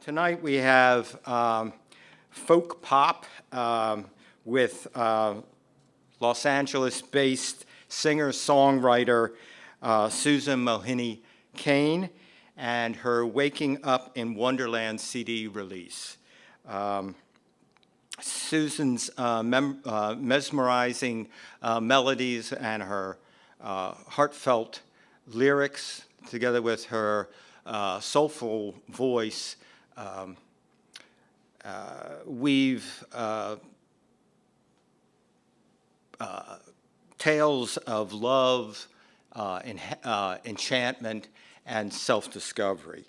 Tonight we have folk pop with Los Angeles-based singer-songwriter Susan Mohini Kane and her Waking Up in Wonderland CD release. Susan's mesmerizing melodies and her heartfelt lyrics, together with her soulful voice, weave tales of love, enchantment, and self-discovery.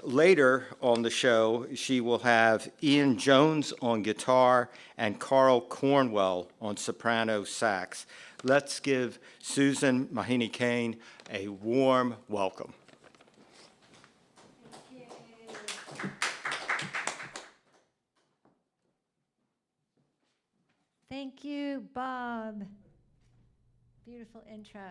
Later on the show, she will have Ian Jones on guitar and Carl Cornwell on soprano sax. Let's give Susan Mohini Kane a warm welcome. Thank you. Thank you, Bob. Beautiful intro.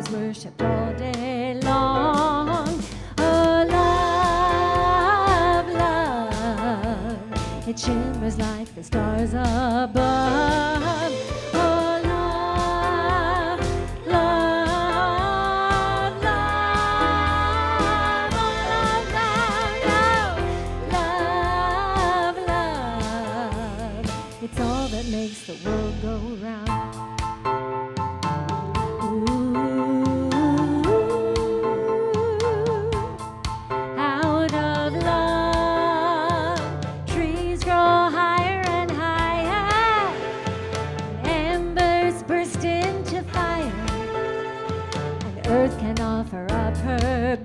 Worshipped all day long. Oh, love, love, it shimmers like the stars above. Oh, love, love, love, oh, love, love, love, love, it's all that makes the world go round.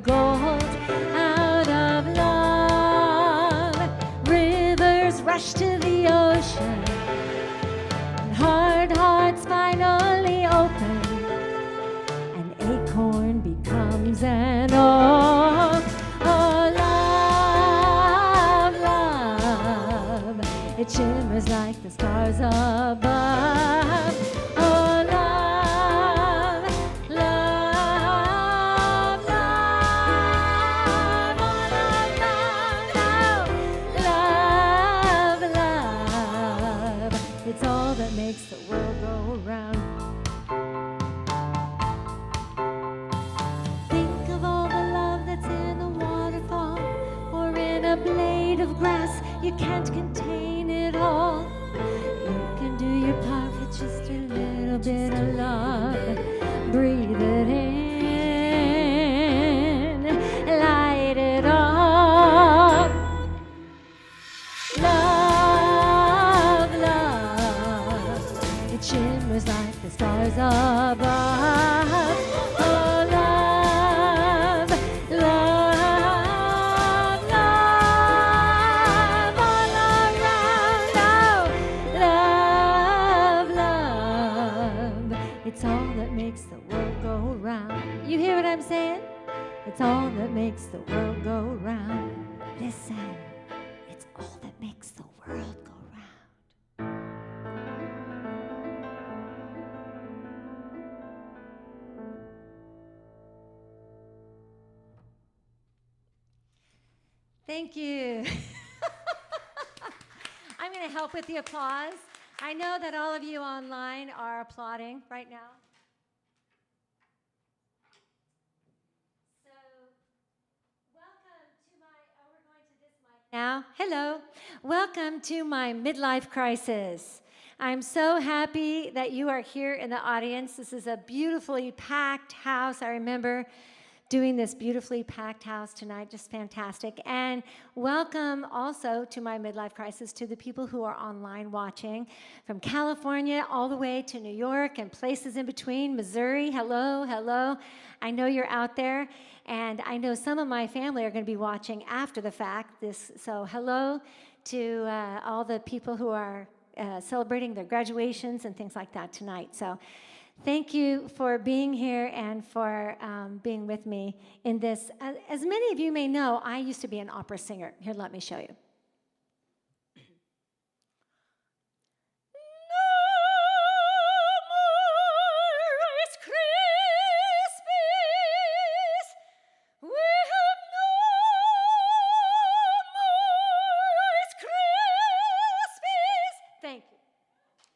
Gold out of love, rivers rush to the ocean, and hard hearts finally open, an acorn becomes an oak. Oh, love, love, it shimmers like the stars above. Oh, love, love, it's all that makes the world go round. Think of all the love that's in a waterfall or in a blade of grass. You can't contain it all. You can do your part with just a little bit of love. Breathe it in, light it up. Love, love, it shimmers like the stars above. Oh, love, love, love, all around. Oh, love, love, it's all that makes the world go round. You hear what I'm saying? It's all that makes the world go round. Listen, it's all that makes the world go round. Thank you. I'm going to help with the applause. I know that all of you online are applauding right now. So, welcome to we're going to this mic now. Hello. Welcome to my midlife crisis. I'm so happy that you are here in the audience. This is a beautifully packed house. I remember doing this beautifully packed house tonight, just fantastic. And welcome also to my midlife crisis to the people who are online watching from California all the way to New York and places in between, Missouri. Hello, hello. I know you're out there, and I know some of my family are going to be watching after the fact. So hello to all the people who are celebrating their graduations and things like that tonight. So thank you for being here and for being with me in this. As many of you may know, I used to be an opera singer. Here, let me show you.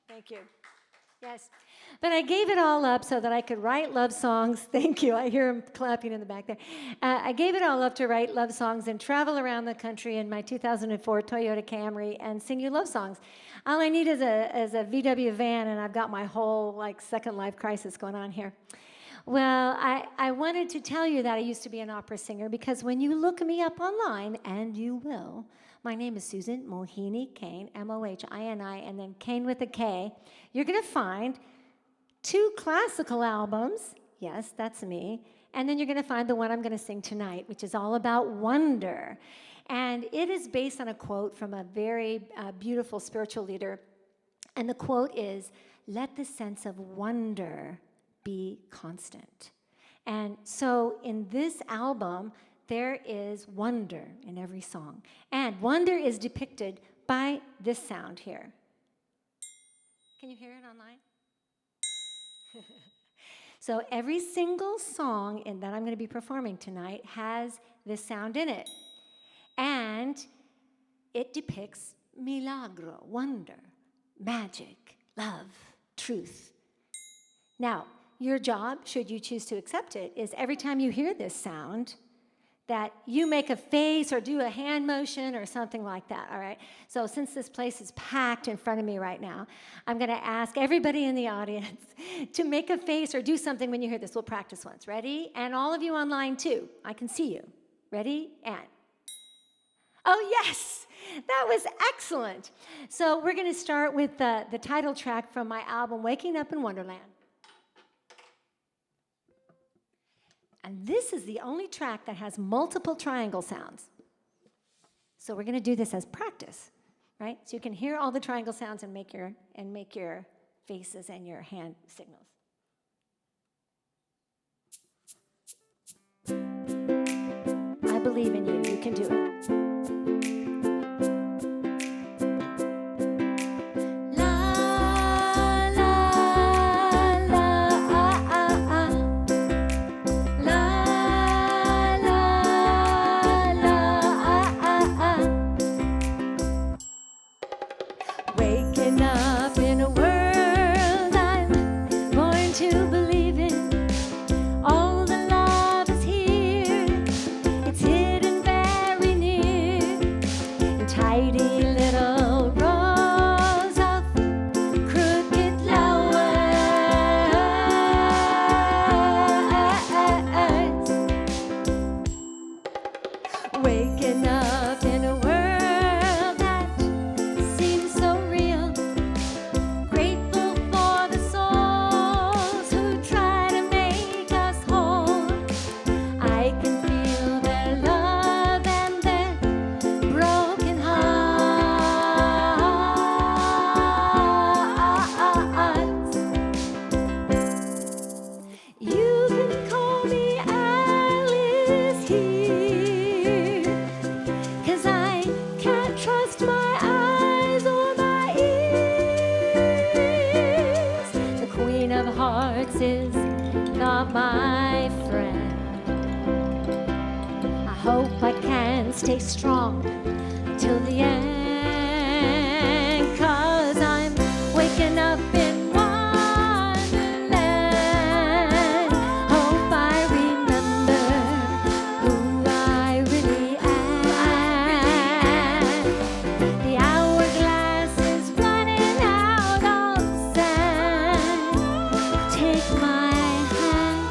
Thank you. Yes. But I gave it all up so that I could write love songs. Thank you. I hear them clapping in the back there. I gave it all up to write love songs and travel around the country in my 2004 Toyota Camry and sing you love songs. All I need is a VW van, and I've got my whole second life crisis going on here. Well, I wanted to tell you that I used to be an opera singer because when you look me up online, and you will, my name is Susan Mohini Kane, Mohini, and then Kane with a K. You're going to find 2 classical albums. Yes, that's me. And then you're going to find the one I'm going to sing tonight, which is all about wonder. And it is based on a quote from a very beautiful spiritual leader. And the quote is, "Let the sense of wonder be constant." And so in this album, there is wonder in every song. And wonder is depicted by this sound here. Can you hear it online? So every single song that I'm going to be performing tonight has this sound in it. And it depicts milagro, wonder, magic, love, truth. Now, your job, should you choose to accept it, is every time you hear this sound, that you make a face or do a hand motion or something like that, all right? So since this place is packed in front of me right now, I'm going to ask everybody in the audience to make a face or do something when you hear this. We'll practice once. Ready? And all of you online, too. I can see you. Ready? And. Oh, yes! That was excellent. So we're going to start with the title track from my album, Waking Up in Wonderland. And this is the only track that has multiple triangle sounds. So we're going to do this as practice, right? So you can hear all the triangle sounds and make your faces and your hand signals. I believe in you. You can do it. Stay strong till the end, 'cause I'm waking up in Wonderland. Hope I remember who I really am. The hourglass is running out of sand. Take my hand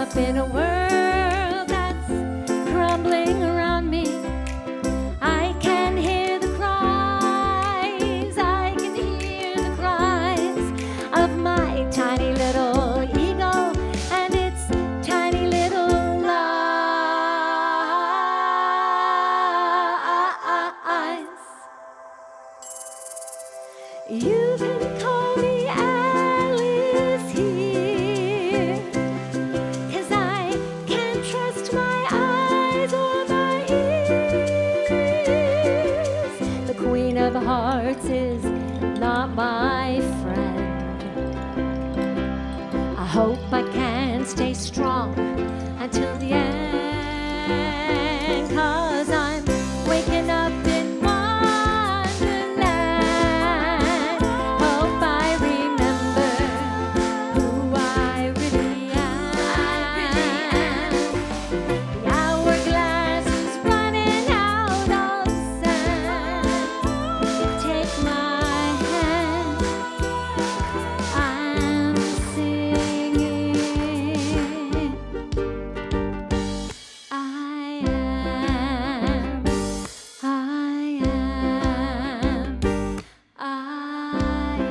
up in a world that's crumbling around me. I can hear the cries, I can hear the cries of my tiny little ego and its tiny little lies. You can call me Alice here, 'cause I can't trust my eyes or my ears. The Queen of Hearts is not my friend. I hope I can stay strong until the end, 'cause I'm waking up in Wonderland. Hope I remember who I really am. The hourglass is running out of sand. Take my hand, I'm singing. I am, I am, I am.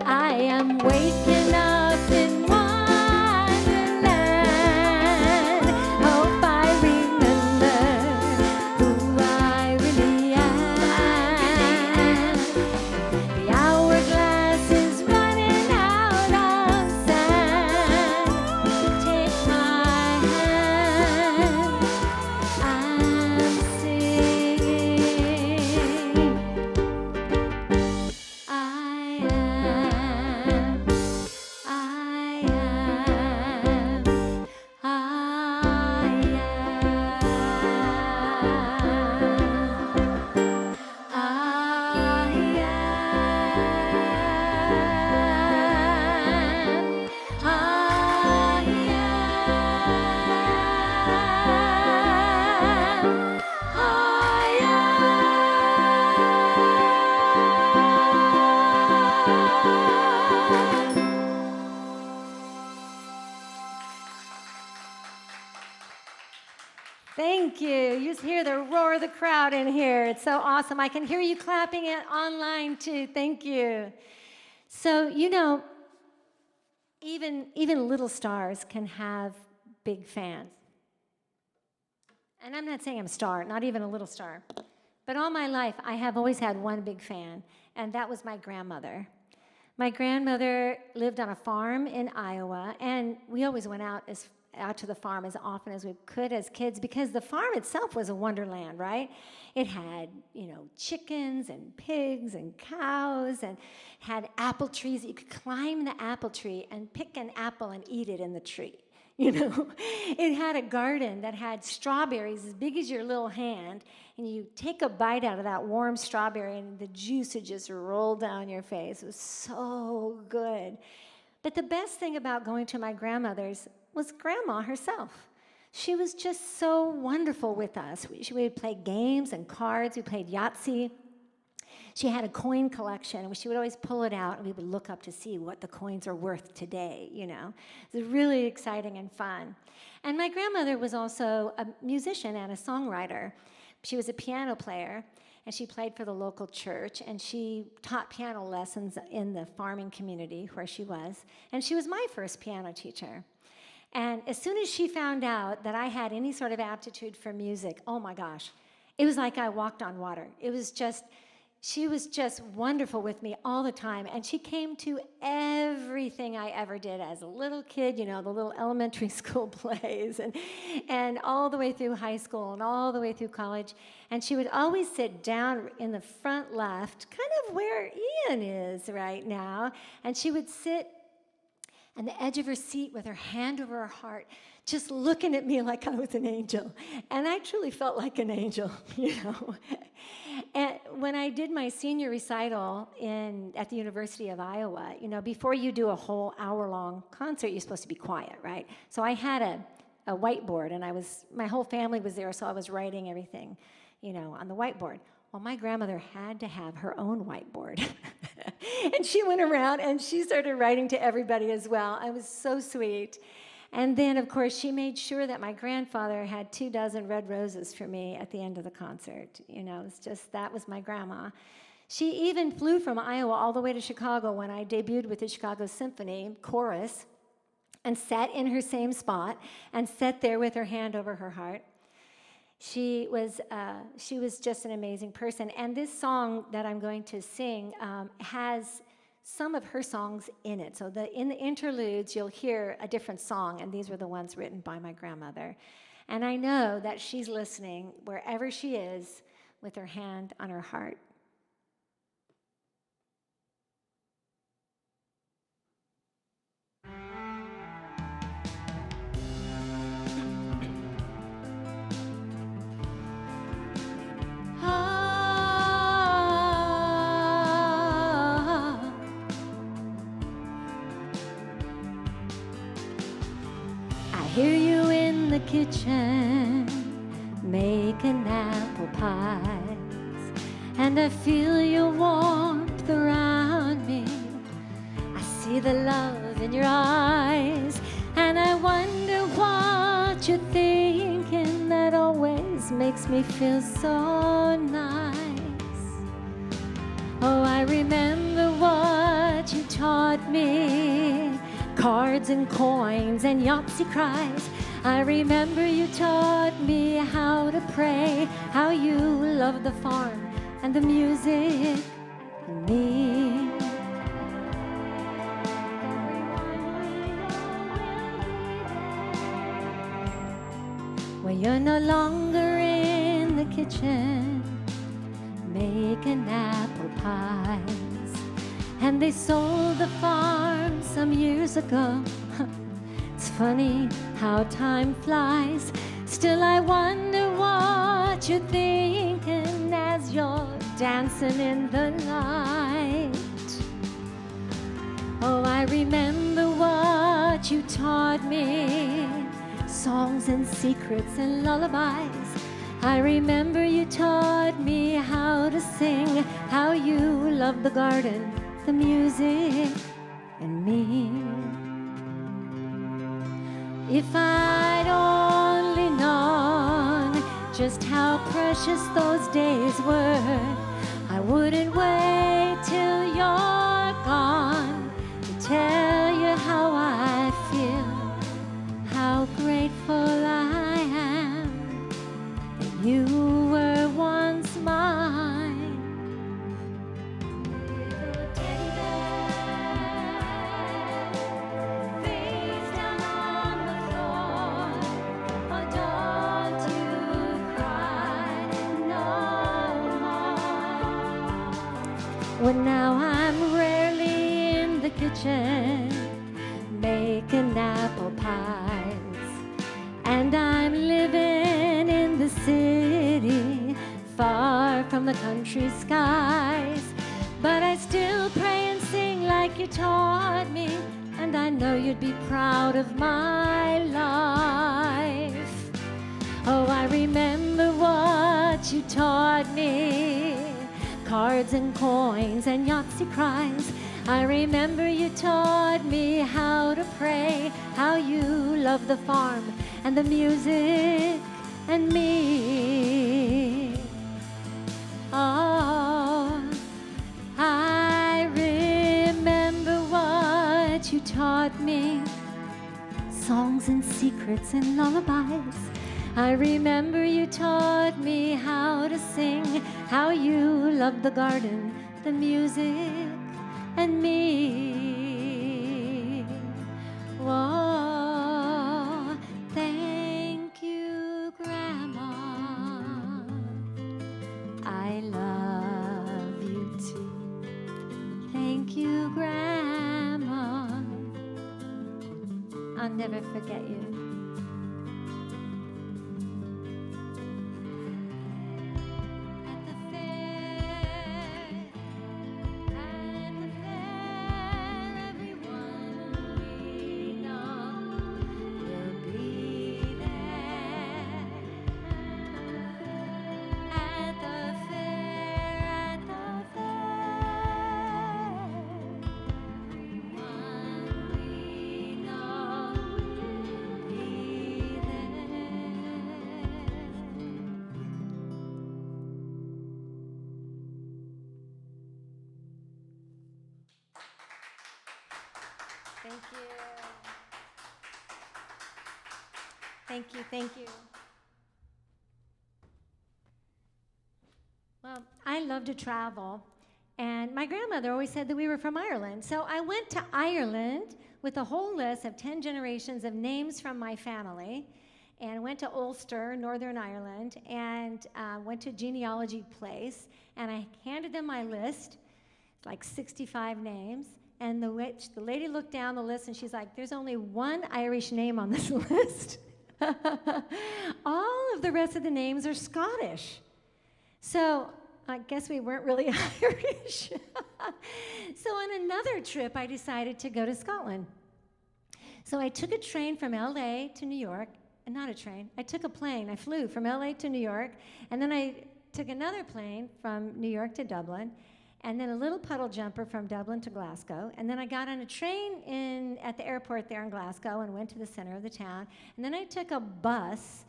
I am waking up in Wonderland. Hope I remember who I really am. The hourglass is running out of sand. Take my hand, I'm singing. I am, I am, I Thank you. You just hear the roar of the crowd in here. It's so awesome. I can hear you clapping it online too. Thank you. So, even little stars can have big fans. And I'm not saying I'm a star, not even a little star. But all my life, I have always had one big fan, and that was my grandmother. My grandmother lived on a farm in Iowa, and we always went out to the farm as often as we could as kids, because the farm itself was a wonderland, right? It had, chickens and pigs and cows, and had apple trees that you could climb the apple tree and pick an apple and eat it in the tree. It had a garden that had strawberries as big as your little hand, and you take a bite out of that warm strawberry and the juice would just roll down your face. It was so good. But the best thing about going to my grandmother's was Grandma herself. She was just so wonderful with us. We would play games and cards. We played Yahtzee. She had a coin collection, and she would always pull it out, and we would look up to see what the coins are worth today, It was really exciting and fun. And my grandmother was also a musician and a songwriter. She was a piano player, and she played for the local church, and she taught piano lessons in the farming community where she was, and she was my first piano teacher. And as soon as she found out that I had any sort of aptitude for music, oh my gosh, it was like I walked on water. She was just wonderful with me all the time, and she came to everything I ever did as a little kid, the little elementary school plays, and all the way through high school and all the way through college. And she would always sit down in the front left, kind of where Ian is right now, and she would sit on the edge of her seat with her hand over her heart, just looking at me like I was an angel. And I truly felt like an angel, And when I did my senior recital at the University of Iowa, before you do a whole hour-long concert, you're supposed to be quiet, right? So I had a whiteboard, and my whole family was there, so I was writing everything, on the whiteboard. Well, my grandmother had to have her own whiteboard. And she went around and she started writing to everybody as well. It was so sweet. And then, of course, she made sure that my grandfather had 24 red roses for me at the end of the concert. You know, it's just, that was my grandma. She even flew from Iowa all the way to Chicago when I debuted with the Chicago Symphony Chorus and sat in her same spot and sat there with her hand over her heart. She was just an amazing person. And this song that I'm going to sing has some of her songs in it. So in the interludes, you'll hear a different song, and these were the ones written by my grandmother. And I know that she's listening wherever she is with her hand on her heart. Hear you in the kitchen making apple pies, and I feel your warmth around me. I see the love in your eyes, and I wonder what you're thinking that always makes me feel so nice. Oh, I remember what you taught me, cards and coins and Yahtzee cries. I remember you taught me how to pray, how you love the farm and the music and me. Well, you're no longer in the kitchen making apple pies, and they sold the farm some years ago. It's funny how time flies. Still I wonder what you're thinking as you're dancing in the light. Oh, I remember what you taught me, songs and secrets and lullabies. I remember you taught me how to sing, how you love the garden, the music, and me. If I'd only known just how precious those days were, I wouldn't wait till you're gone to tell you how I feel, how grateful I am that you were once mine. Well, now I'm rarely in the kitchen making apple pies, and I'm living in the city far from the country skies. But I still pray and sing like you taught me, and I know you'd be proud of my life. Oh, I remember what you taught me, cards and coins and Yahtzee cries. I remember you taught me how to pray, how you love the farm and the music and me. Oh, I remember what you taught me, songs and secrets and lullabies. I remember you taught me how to sing, how you loved the garden, the music, and me. Whoa, thank you, Grandma. I love you too. Thank you, Grandma. I'll never forget you. At the fair, Thank you. Thank you, thank you. Well, I love to travel, and my grandmother always said that we were from Ireland. So I went to Ireland with a whole list of 10 generations of names from my family, and went to Ulster, Northern Ireland, and went to a genealogy place, and I handed them my list, like 65 names, and the lady looked down the list, and she's like, there's only one Irish name on this list. All of the rest of the names are Scottish. So I guess we weren't really Irish. So on another trip, I decided to go to Scotland. So I took a train from LA to New York, not a train, I took a plane. I flew from LA to New York, and then I took another plane from New York to Dublin, and then a little puddle jumper from Dublin to Glasgow, and then I got on a train at the airport there in Glasgow and went to the center of the town, and then I took a bus,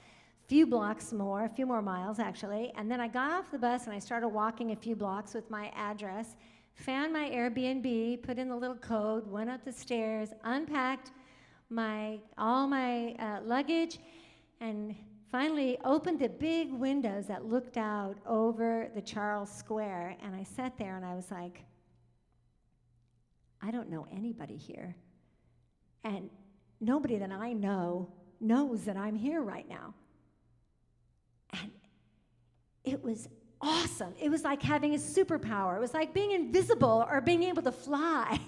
a few more miles actually, and then I got off the bus and I started walking a few blocks with my address, found my Airbnb, put in the little code, went up the stairs, unpacked all my luggage, and finally opened the big windows that looked out over the Charles Square, and I sat there and I was like, I don't know anybody here, and nobody that I know knows that I'm here right now. And it was awesome. It was like having a superpower. It was like being invisible or being able to fly.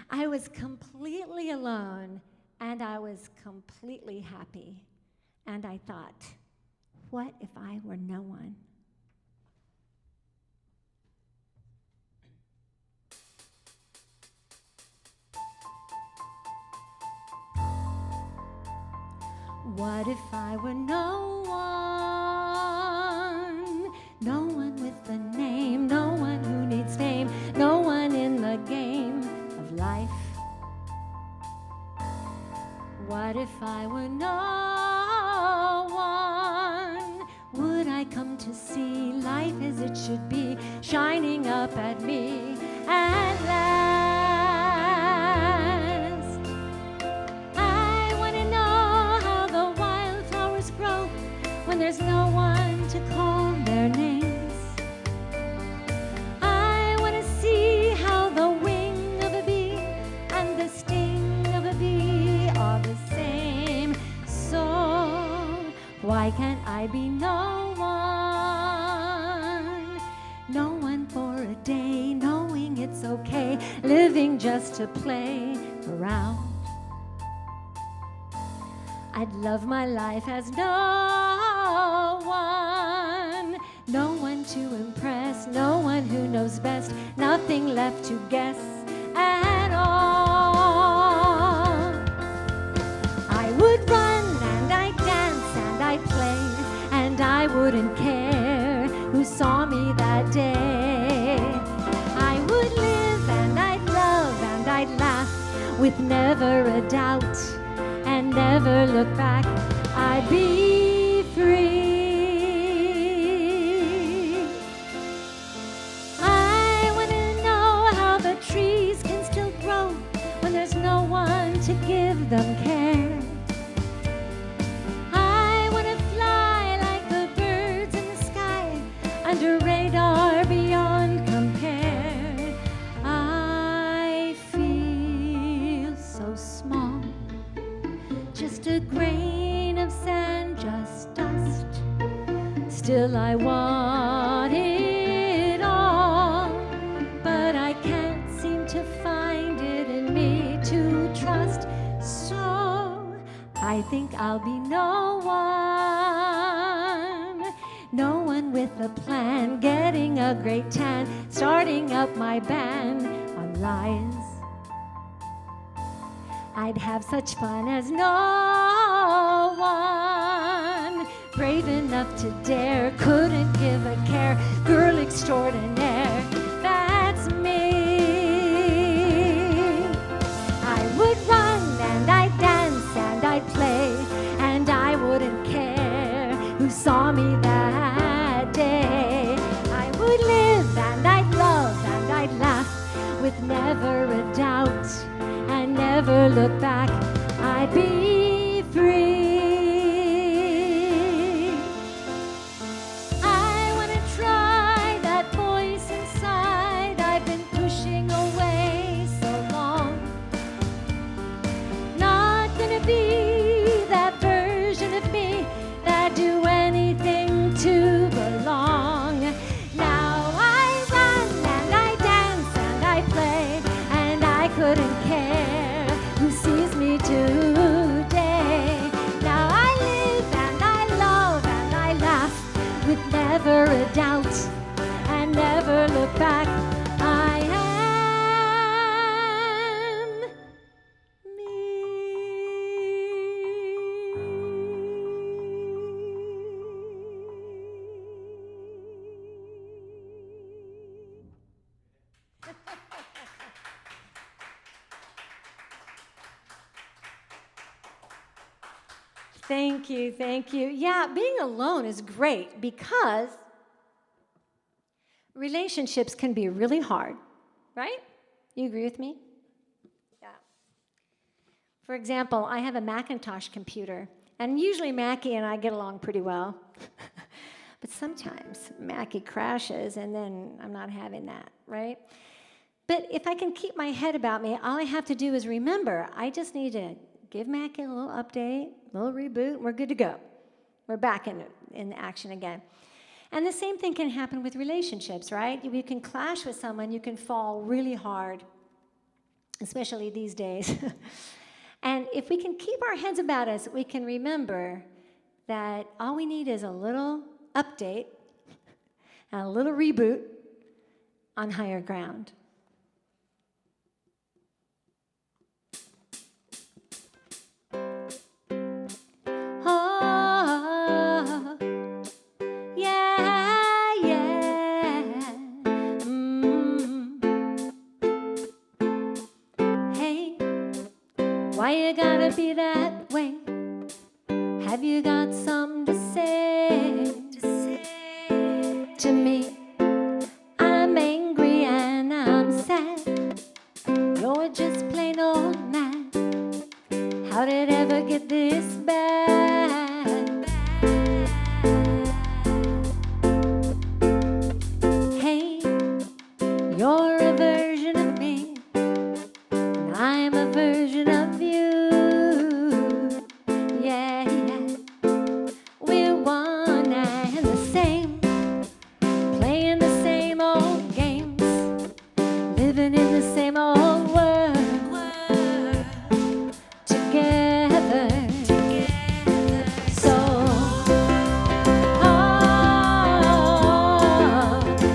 I was completely alone, and I was completely happy. And I thought, what if I were no one? What if I were no one? No one with a name, no one who needs fame, no one in the game of life. What if I were no one? Would I come to see life as it should be, shining up at me at last? I want to know how the wildflowers grow when there's no one to call their names. I want to see how the wing of a bee and the sting of a bee are the same. So why can't I be no one? No one for a day, knowing it's okay, living just to play around. I'd love my life as no one to impress, no one who knows best, nothing left to guess at all. I would run and I'd dance and I'd play, and I wouldn't care who saw me that day. I would live and I'd love and I'd laugh with never a doubt, and never look back. I'd be free. I want to know how the trees can still grow when there's no one to give them care. I want to fly like the birds in the sky, under radar beyond compare. I feel so small, just a grain of sand, just dust. Still I want it all, but I can't seem to find it in me to trust. So I think I'll be no one with a plan, getting a great tan, starting up my band on lies. I'd have such fun as no one, brave enough to dare, couldn't give a care, girl extraordinaire, that's me. I would run and I'd dance and I'd play, and I wouldn't care who saw me that day. I would live and I'd love and I'd laugh with never a doubt, and look back, I'd be free. I want to try that voice inside I've been pushing away so long. Not gonna be that version of me that do anything to belong. Now I run and I dance and I play, and I couldn't care who sees me today. Now I live and I love and I laugh with never a doubt, and never look back. I am Thank you, thank you. Yeah, being alone is great because relationships can be really hard, right? You agree with me? Yeah. For example, I have a Macintosh computer, and usually Mackie and I get along pretty well. But sometimes Mackie crashes, and then I'm not having that, right? But if I can keep my head about me, all I have to do is remember, I just need to give Mackie a little update, a little reboot, and we're good to go. We're back in action again. And the same thing can happen with relationships, right? You can clash with someone, you can fall really hard, especially these days. And if we can keep our heads about us, we can remember that all we need is a little update and a little reboot on higher ground. Why you gotta be that way? Have you got something to say to me? I'm angry and I'm sad. You're just plain old mad. How did it ever get this bad? Hey, you're a version of me, and I'm a version of you. Yeah, yeah. We're one and the same, playing the same old games, living in the same old world, together. So,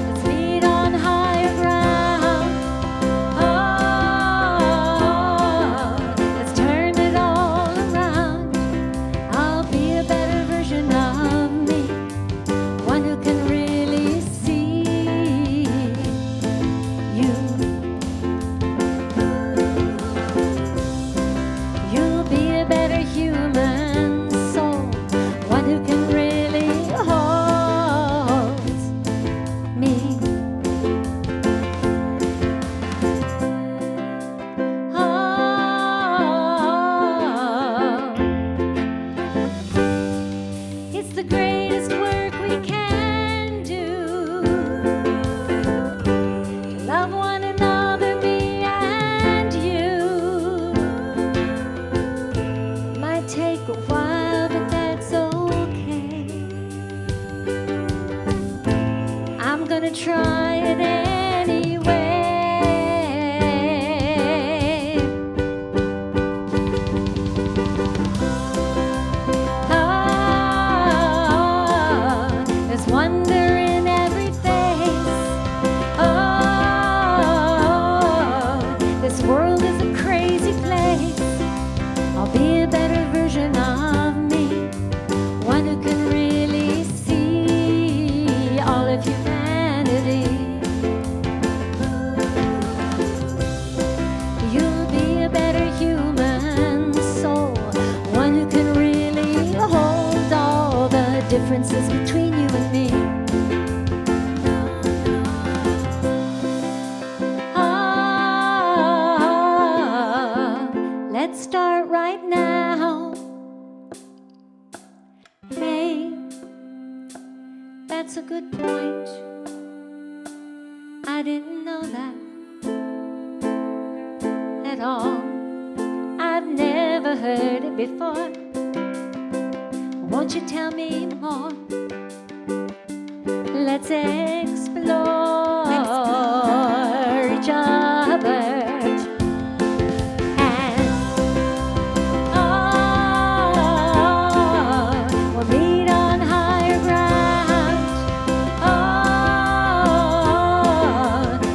let's meet on higher ground. Let's turn it all around. I'll be a better version of me, one who can really see you. You'll be a better human soul, one who can really hold me. It's the greatest work we can do. Love one another, me and you. Might take a while, but that's okay. I'm gonna try it anyway. There's wonder in every face. This world is a crazy place. I'll be a better version of me, one who can really see all of humanity. You'll be a better human soul, one who can really hold all the differences between you and me. Let's let's start right now. Hey, that's a good point. I didn't know that at all. I've never heard it before. Won't you tell me more? Let's explore each other. And we'll meet on higher ground.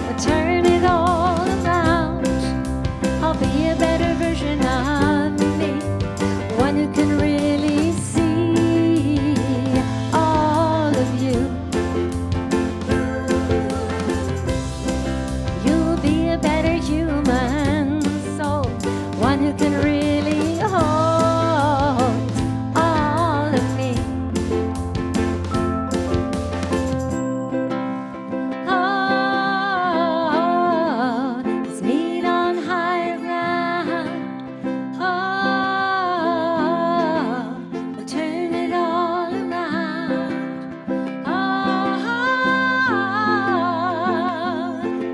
We'll turn it all around. I'll be a better version of me, one who can really see all of you. You'll be a better human soul, one who can really hold all of me. Let's meet on higher ground. We'll turn it all around.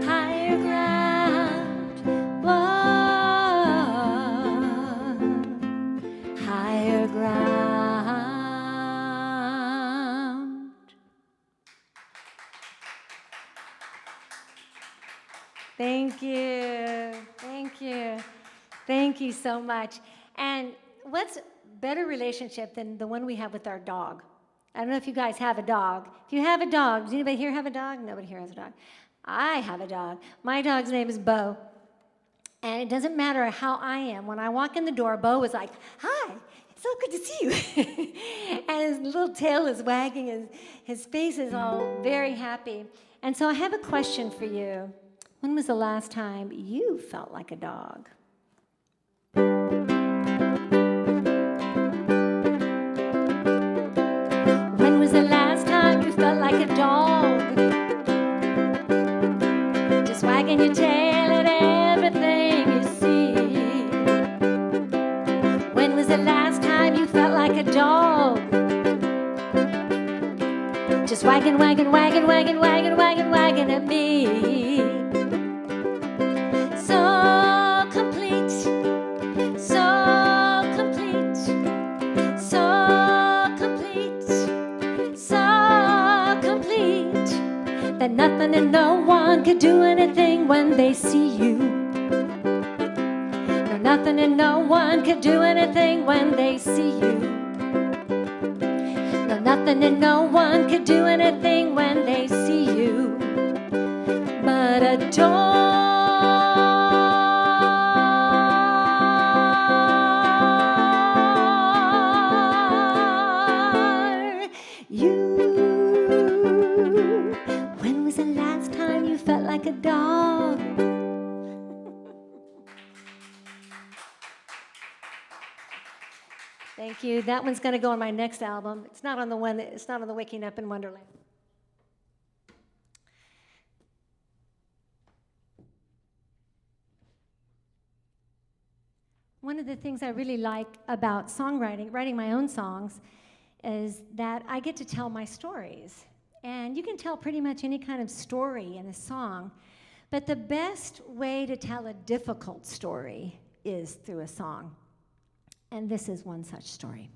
Higher ground. Higher ground. Thank you. Thank you. Thank you so much. And what's better relationship than the one we have with our dog? I don't know if you guys have a dog. If you have a dog, does anybody here have a dog? Nobody here has a dog. I have a dog. My dog's name is Bo. And it doesn't matter how I am. When I walk in the door, Bo is like, "Hi, it's so good to see you." And his little tail is wagging. His face is all very happy. And so I have a question for you. When was the last time you felt like a dog? When was the last time you felt like a dog? Just wagging your tail at everything you see. When was the last time you felt like a dog? Just wagging, wagging, wagging, wagging, wagging, wagging, wagging at me. So complete, so complete, so complete, so complete, that nothing and no one could do anything when they see you. No, nothing and no one could do anything when they see you. No, nothing and no one could do anything when they see you but adore you. When was the last time you felt like a dog? Thank you. That one's going to go on my next album. It's not on the one. It's not on the Waking Up in Wonderland. One of the things I really like about songwriting, writing my own songs, is that I get to tell my stories. And you can tell pretty much any kind of story in a song, but the best way to tell a difficult story is through a song. And this is one such story.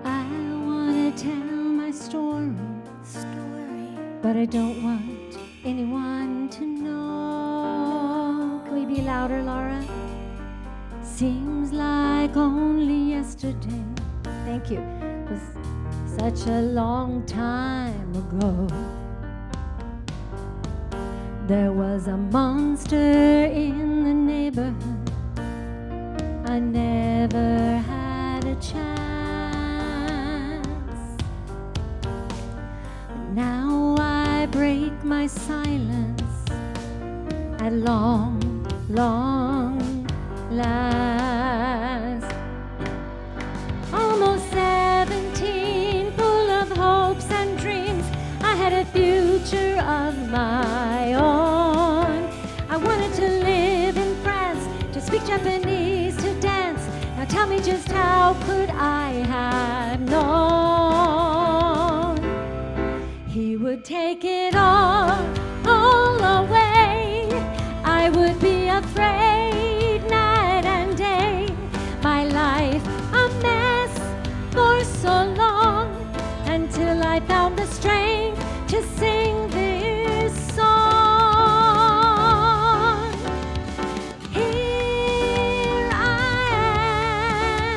I want to tell my story, but I don't want anyone to know. Can we be louder, Lara? Seems like only yesterday. Thank you. Was such a long time ago. There was a monster in the neighborhood. I never had a chance. Now I break my silence at long, long last. Almost said take it all away, I would be afraid night and day. My life a mess for so long, until I found the strength to sing this song. Here I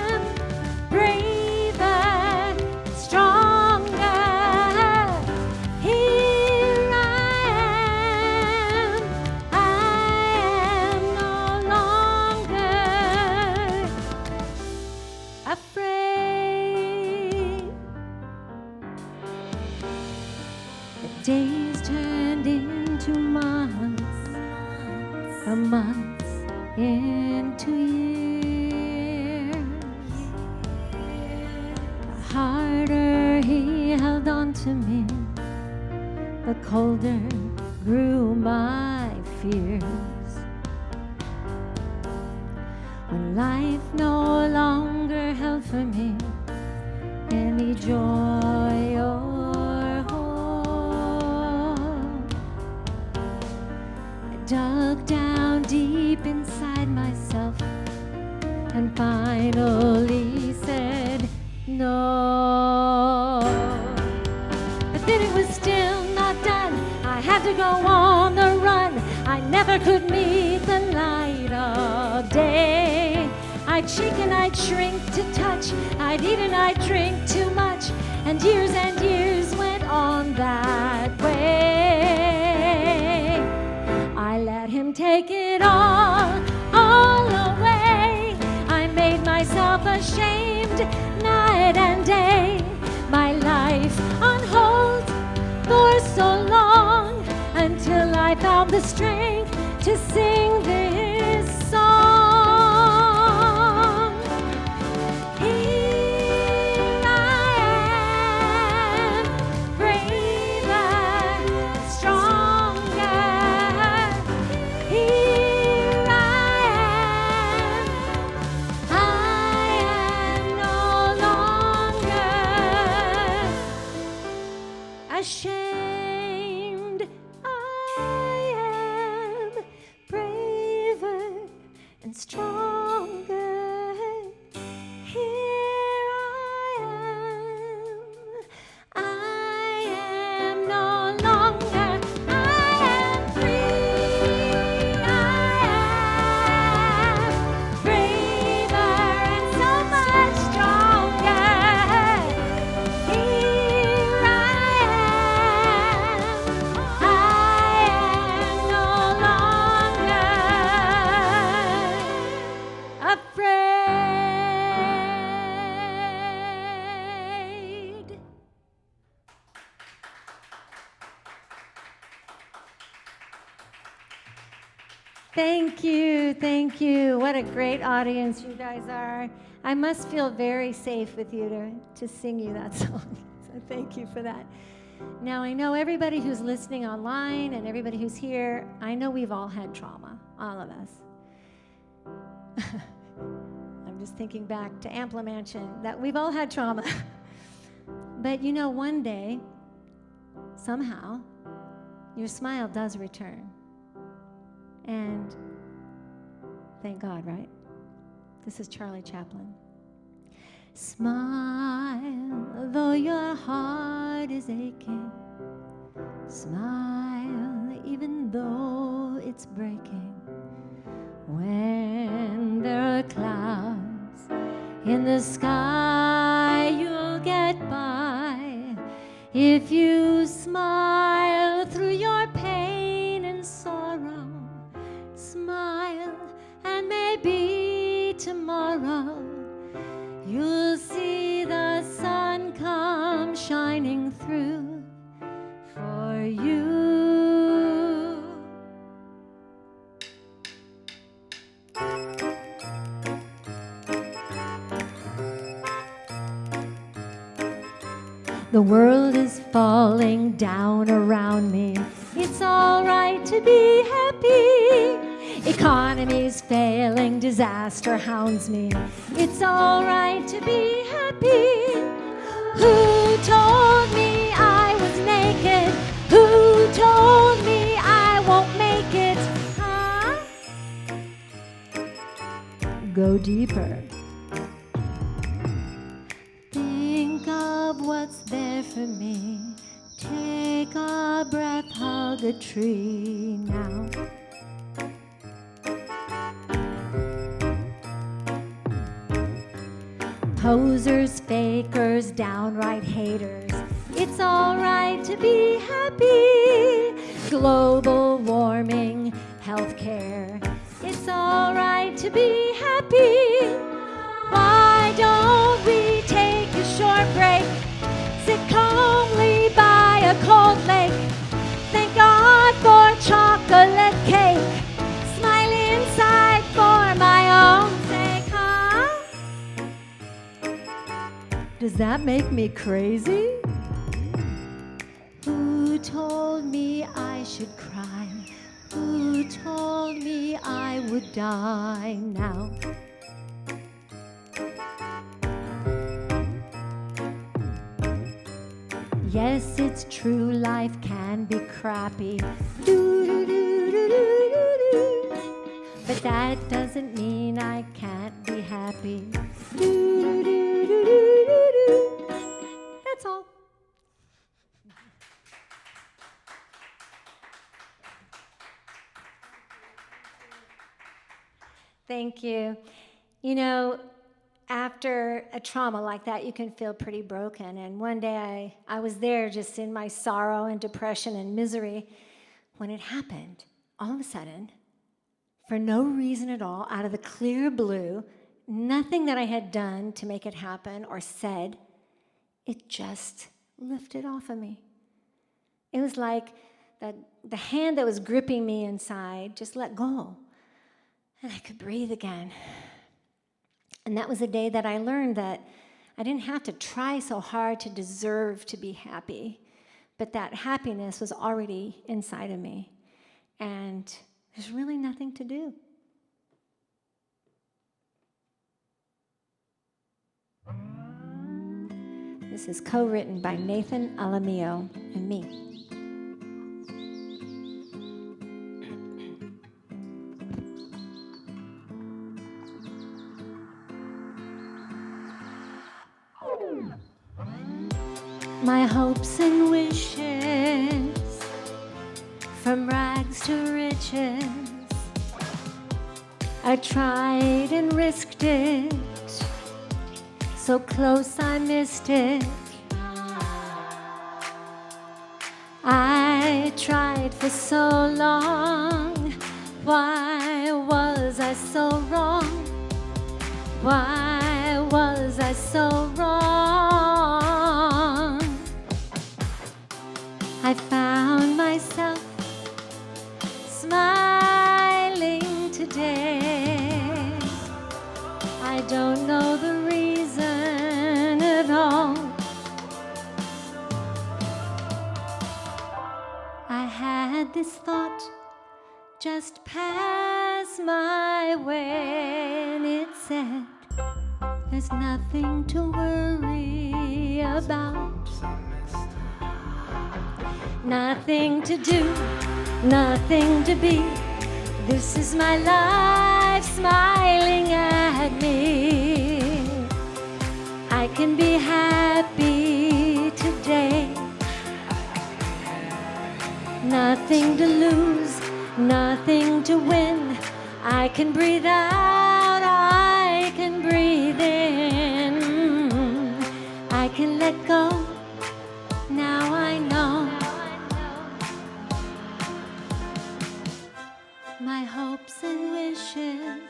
am, braver, stronger. Here I am no longer afraid. The days turned into months, the months into years. The harder he held on to me, the colder grew my fears. When life no longer held for me any joy or hope, I dug down deep inside myself and finally said no. But then it was still not done. I had to go on the run. I never could meet the light of day. I'd shake and I'd shrink to touch. I'd eat and I'd drink too much. And years went on that way. I let him take it all away. I made myself ashamed night and day. My life on hold for so long, until I found the strength to sing this song. Here I am, braver, stronger. Here I am no longer ashamed. I am braver and stronger. Here I am no longer. I am free. I am braver and so much stronger. Here I am no longer afraid. Thank you, thank you. What a great audience you guys are. I must feel very safe with you to sing you that song. So thank you for that. Now, I know everybody who's listening online and everybody who's here, I know we've all had trauma, all of us. I'm just thinking back to Ampla Mansion, that we've all had trauma. But you know, one day, somehow, your smile does return. And thank God, right? This is Charlie Chaplin. Smile, though your heart is aching. Smile, even though it's breaking. When there are clouds in the sky, you'll get by. If you smile through your pain and sorrow, smile, and maybe tomorrow you'll see the sun come shining through for you. The world is falling down around me. It's all right to be happy. Economy's failing, disaster hounds me. It's all right to be happy. Who told me I was naked? deeper. Think of what's there for me. Take a breath, hug a tree now. Posers, fakers, downright haters. It's alright to be happy. Global warming, healthcare. It's alright to be happy. Why don't we take a short break? Sit calmly by a cold lake. Thank God for chocolate cake. Smile inside for my own sake, huh? Does that make me crazy? Who told me I should cry? Who told me I would die now? Yes, it's true, life can be crappy. Do-do-do-do-do-do-do. But that doesn't mean I can't be happy. Do-do-do-do-do-do. That's all. Thank you. You know, after a trauma like that, you can feel pretty broken. And one day I was there just in my sorrow and depression and misery when it happened. All of a sudden, for no reason at all, out of the clear blue, nothing that I had done to make it happen or said, it just lifted off of me. It was like the hand that was gripping me inside just let go. And I could breathe again. And that was the day that I learned that I didn't have to try so hard to deserve to be happy, but that happiness was already inside of me. And there's really nothing to do. This is co-written by Nathan Alamillo and me. My hopes and wishes, from rags to riches, I tried and risked it, so close I missed it. I tried for so long, why was I so wrong? Why was I so wrong? I found myself smiling today. I don't know the reason at all. I had this thought just pass my way, and it said, there's nothing to worry about. Nothing to do, nothing to be. This is my life smiling at me. I can be happy today. Nothing to lose, nothing to win. I can breathe out, I can breathe in. I can let go, now I know. My hopes and wishes,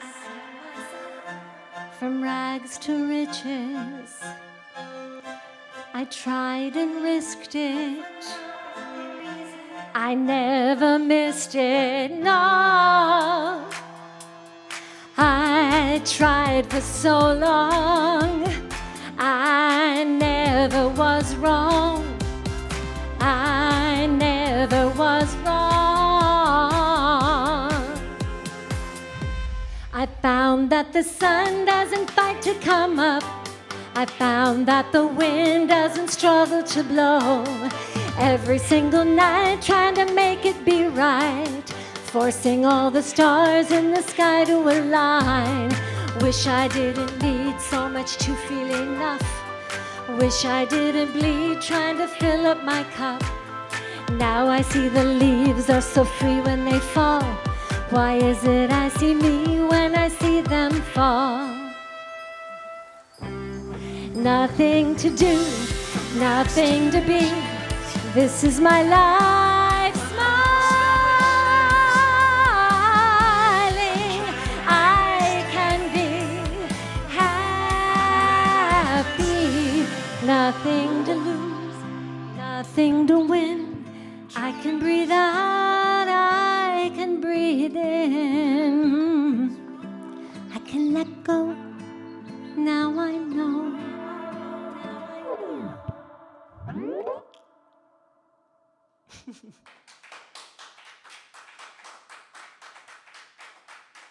from rags to riches, I tried and risked it. I never missed it, no. I tried for so long, I never was wrong. I never was wrong. I found that the sun doesn't fight to come up. I found that the wind doesn't struggle to blow. Every single night trying to make it be right, forcing all the stars in the sky to align. Wish I didn't need so much to feel enough. Wish I didn't bleed trying to fill up my cup. Now I see the leaves are so free when they fall. Why is it I see me when I see them fall? Nothing to do, nothing to be. This is my life smiling. I can be happy. Nothing to lose, nothing to win. I can breathe out, I can breathe in. I can let go, now I know.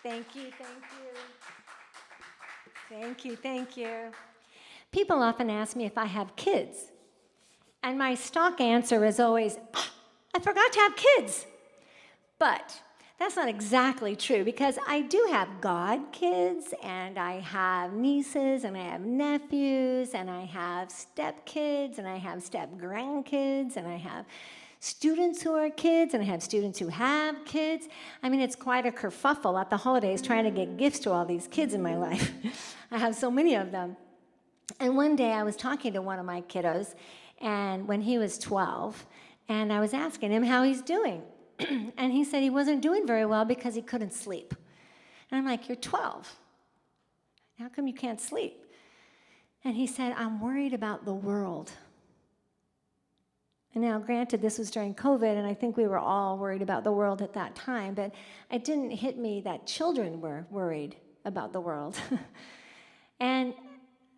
Thank you, thank you. Thank you, thank you. People often ask me if I have kids. And my stock answer is always, I forgot to have kids. But that's not exactly true because I do have godkids and I have nieces and I have nephews and I have stepkids and I have step-grandkids and I have students who are kids and I have students who have kids. I mean, it's quite a kerfuffle at the holidays trying to get gifts to all these kids in my life. I have so many of them. And one day I was talking to one of my kiddos and when he was 12, and I was asking him how he's doing. And he said he wasn't doing very well because he couldn't sleep. And I'm like, you're 12. How come you can't sleep? And he said, I'm worried about the world. And now, granted, this was during COVID, and I think we were all worried about the world at that time, but it didn't hit me that children were worried about the world. And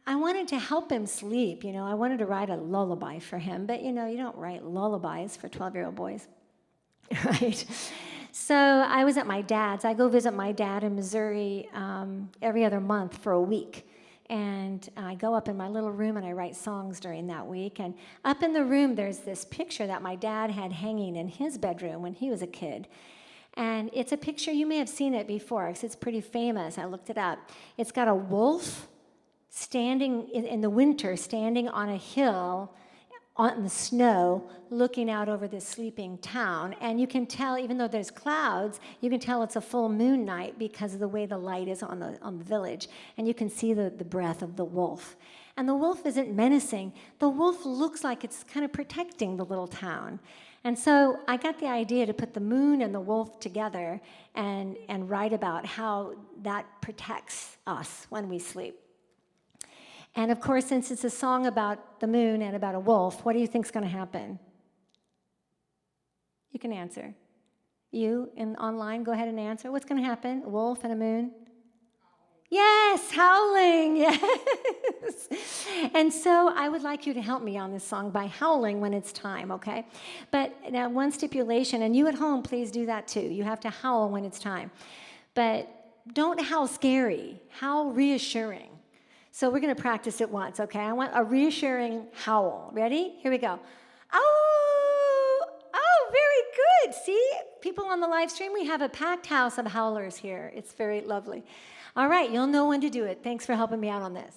I wanted to help him sleep, you know. I wanted to write a lullaby for him, but, you know, you don't write lullabies for 12-year-old boys, right? So I was at my dad's. I go visit my dad in Missouri every other month for a week. And I go up in my little room and I write songs during that week. And up in the room, there's this picture that my dad had hanging in his bedroom when he was a kid. And it's a picture, you may have seen it before, because it's pretty famous. I looked it up. It's got a wolf standing in the winter, standing on a hill on the snow, looking out over this sleeping town. And you can tell, even though there's clouds, you can tell it's a full moon night because of the way the light is on the village. And you can see the breath of the wolf. And the wolf isn't menacing. The wolf looks like it's kind of protecting the little town. And so I got the idea to put the moon and the wolf together and write about how that protects us when we sleep. And of course, since it's a song about the moon and about a wolf, what do you think's going to happen? You can answer. You online, go ahead and answer. What's going to happen? A wolf and a moon? Yes, howling, yes. And so I would like you to help me on this song by howling when it's time, okay? But now one stipulation, and you at home, please do that too. You have to howl when it's time. But don't howl scary, howl reassuring. So we're going to practice it once, okay? I want a reassuring howl. Ready? Here we go. Oh, very good. See, people on the live stream, we have a packed house of howlers here. It's very lovely. All right, you'll know when to do it. Thanks for helping me out on this.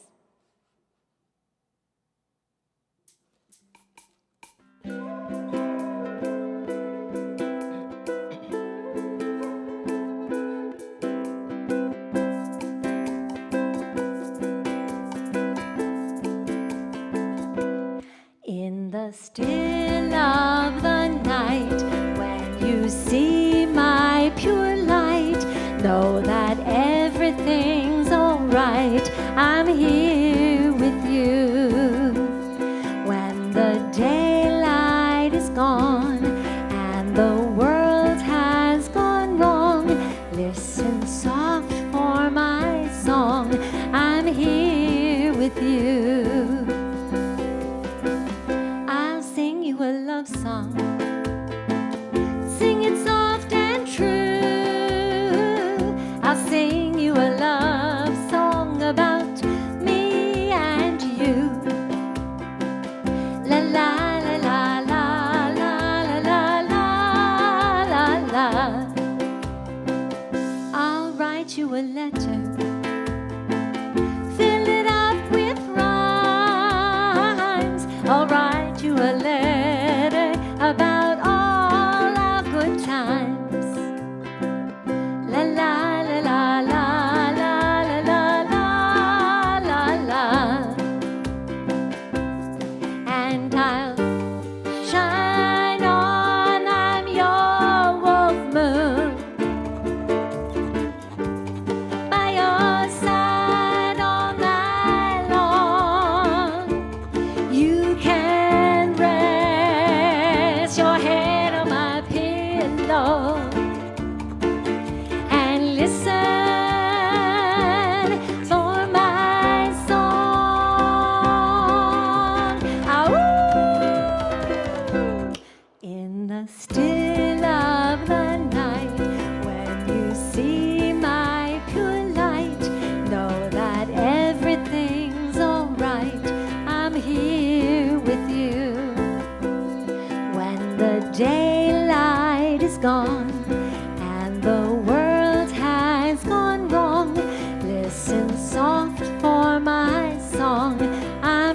In the still of the night, when you see my pure light, know that everything's all right. I'm here with you. When the daylight is gone and the world has gone wrong, listen soft for my song. I'm here with you. I'll sing you a love song. Sing it soft and true. I'll sing you a love song about me and you. La la la la la la la la la la. I'll write you a letter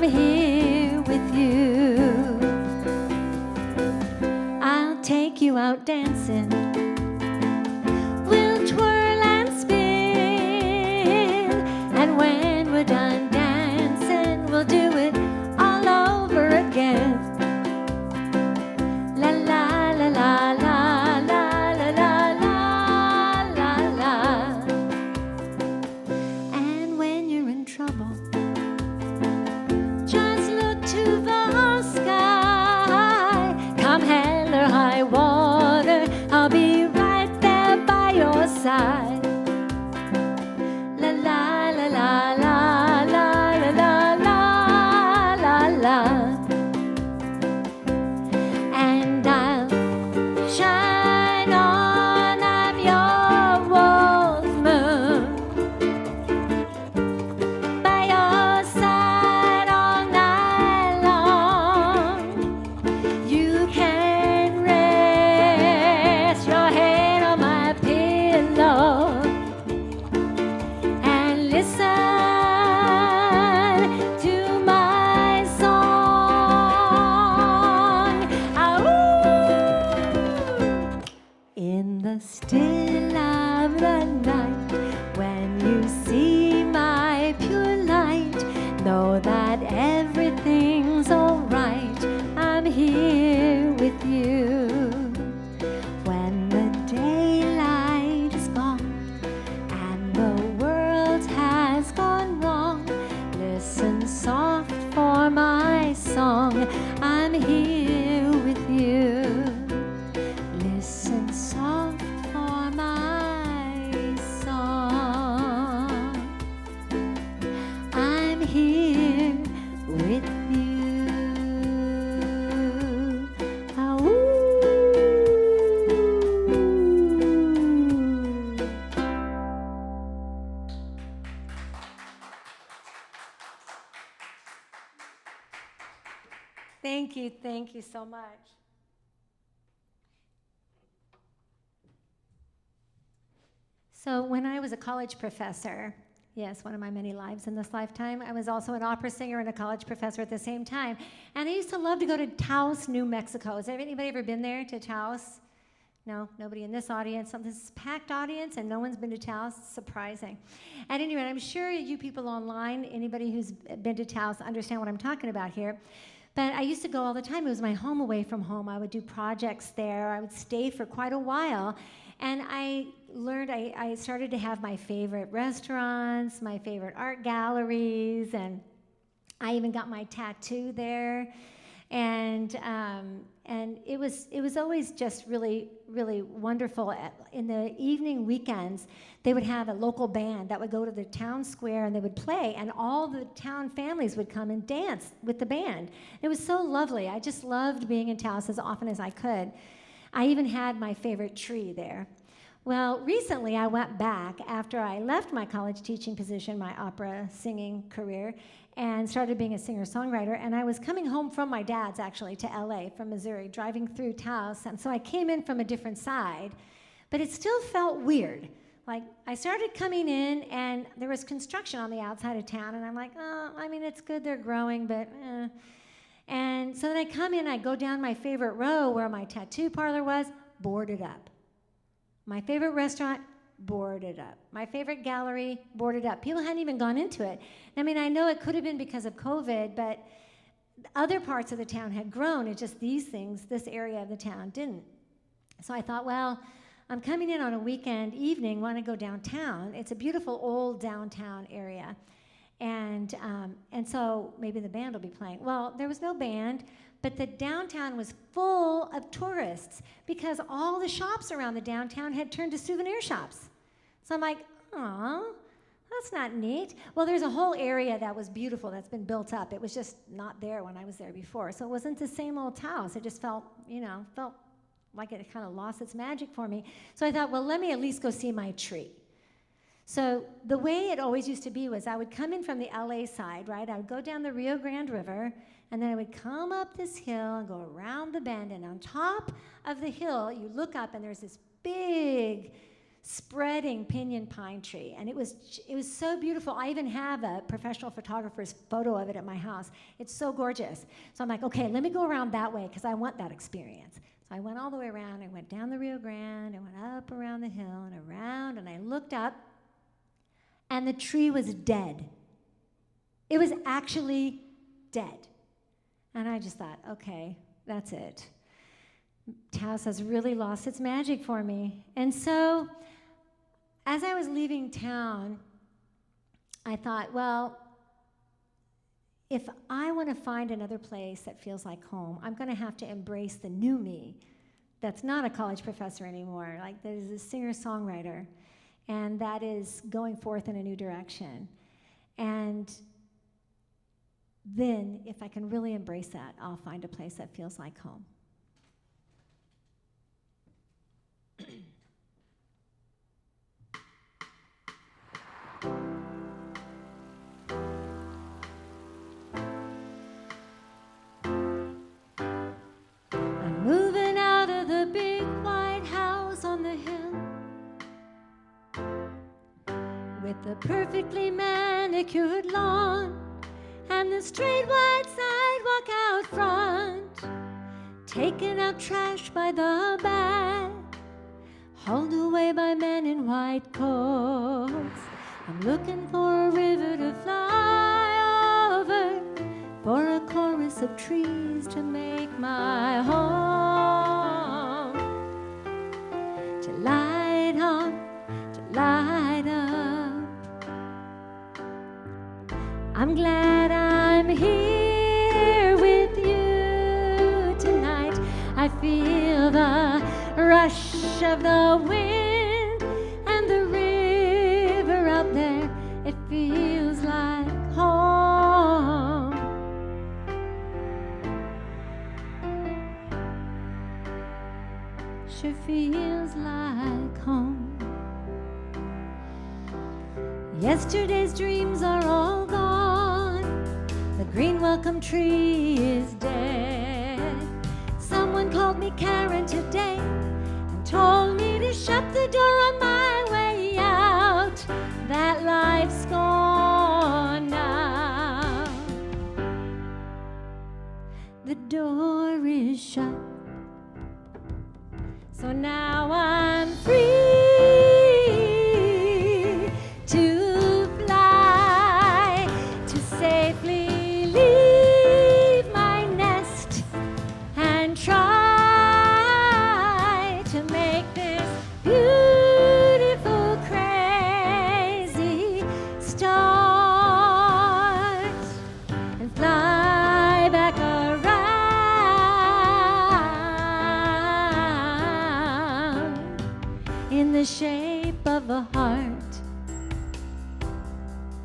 I'm here with you. I'll take you out dancing. We'll twirl and spin, and when we're done dancing, we'll do it all over again. La la la la la la la la la la la. And when you're in trouble, just look to the sky. Come hell or high water, I'll be right there by your side. La la la la la la la la la la. And I'll shine on, I'm your wolf moon, by your side all night long. You can rest your head on my pillow and listen to my song. Ah, ooh. In the still of the night, when you see my pure light, know that everything's alright. I'm here with you. When the daylight is gone and the world has gone wrong, listen soft for my song. I'm here with you. Listen soft for my song. I'm here with you. Ah, ooh. Thank you so much. So when I was a college professor, yes, one of my many lives in this lifetime, I was also an opera singer and a college professor at the same time. And I used to love to go to Taos, New Mexico. Has anybody ever been there to Taos? No, nobody in this audience. This is a packed audience, and no one's been to Taos. It's surprising. At any rate, I'm sure you people online, anybody who's been to Taos, understand what I'm talking about here. But I used to go all the time. It was my home away from home. I would do projects there. I would stay for quite a while. And I learned, I started to have my favorite restaurants, my favorite art galleries, and I even got my tattoo there. And it was always just really, really wonderful. In the evening weekends, they would have a local band that would go to the town square and they would play, and all the town families would come and dance with the band. It was so lovely. I just loved being in Taos as often as I could. I even had my favorite tree there. Well, recently I went back after I left my college teaching position, my opera singing career, and started being a singer-songwriter. And I was coming home from my dad's, actually, to LA from Missouri, driving through Taos. And so I came in from a different side, but it still felt weird. Like, I started coming in, and there was construction on the outside of town, and I'm like, oh, I mean, it's good they're growing, but And so then I come in, I go down my favorite row where my tattoo parlor was, boarded up. My favorite restaurant, boarded up. My favorite gallery, boarded up. People hadn't even gone into it. I mean, I know it could have been because of COVID, but other parts of the town had grown. It's just these things, this area of the town didn't. So I thought, well, I'm coming in on a weekend evening, want to go downtown. It's a beautiful old downtown area. And so maybe the band will be playing. Well, there was no band, but the downtown was full of tourists because all the shops around the downtown had turned to souvenir shops. So I'm like, aw, that's not neat. Well, there's a whole area that was beautiful that's been built up. It was just not there when I was there before. So it wasn't the same old house. It just felt like it kind of lost its magic for me. So I thought, well, let me at least go see my tree. So the way it always used to be was I would come in from the LA side, right? I would go down the Rio Grande River, and then I would come up this hill and go around the bend, and on top of the hill, you look up, and there's this big spreading pinyon pine tree, and it was so beautiful. I even have a professional photographer's photo of it at my house. It's so gorgeous. So I'm like, okay, let me go around that way because I want that experience. So I went all the way around. I went down the Rio Grande. I went up around the hill and around, and I looked up, and the tree was dead. It was actually dead. And I just thought, okay, that's it. Taos has really lost its magic for me. And so as I was leaving town, I thought, well, if I want to find another place that feels like home, I'm going to have to embrace the new me that's not a college professor anymore. Like, there's a singer-songwriter, and that is going forth in a new direction. And then, if I can really embrace that, I'll find a place that feels like home. I'm moving out of the big white house on the hill with the perfectly manicured lawn and the straight white sidewalk out front, taking out trash by the bag, hauled away by men in white coats. I'm looking for a river to fly over, for a chorus of trees to make my home, to light on, to light up. I'm glad I'm here with you tonight. I feel the rush of the wind and the river out there. It feels like home. Sure feels like home. Yesterday's dreams are all gone. The green welcome tree is dead. Someone called me Karen today and told me to shut the door on my way out, that life's gone now. The door is shut, so now I'm free to fly, to safely leave my nest and try to make this beautiful crazy start and fly back around in the shape of a heart.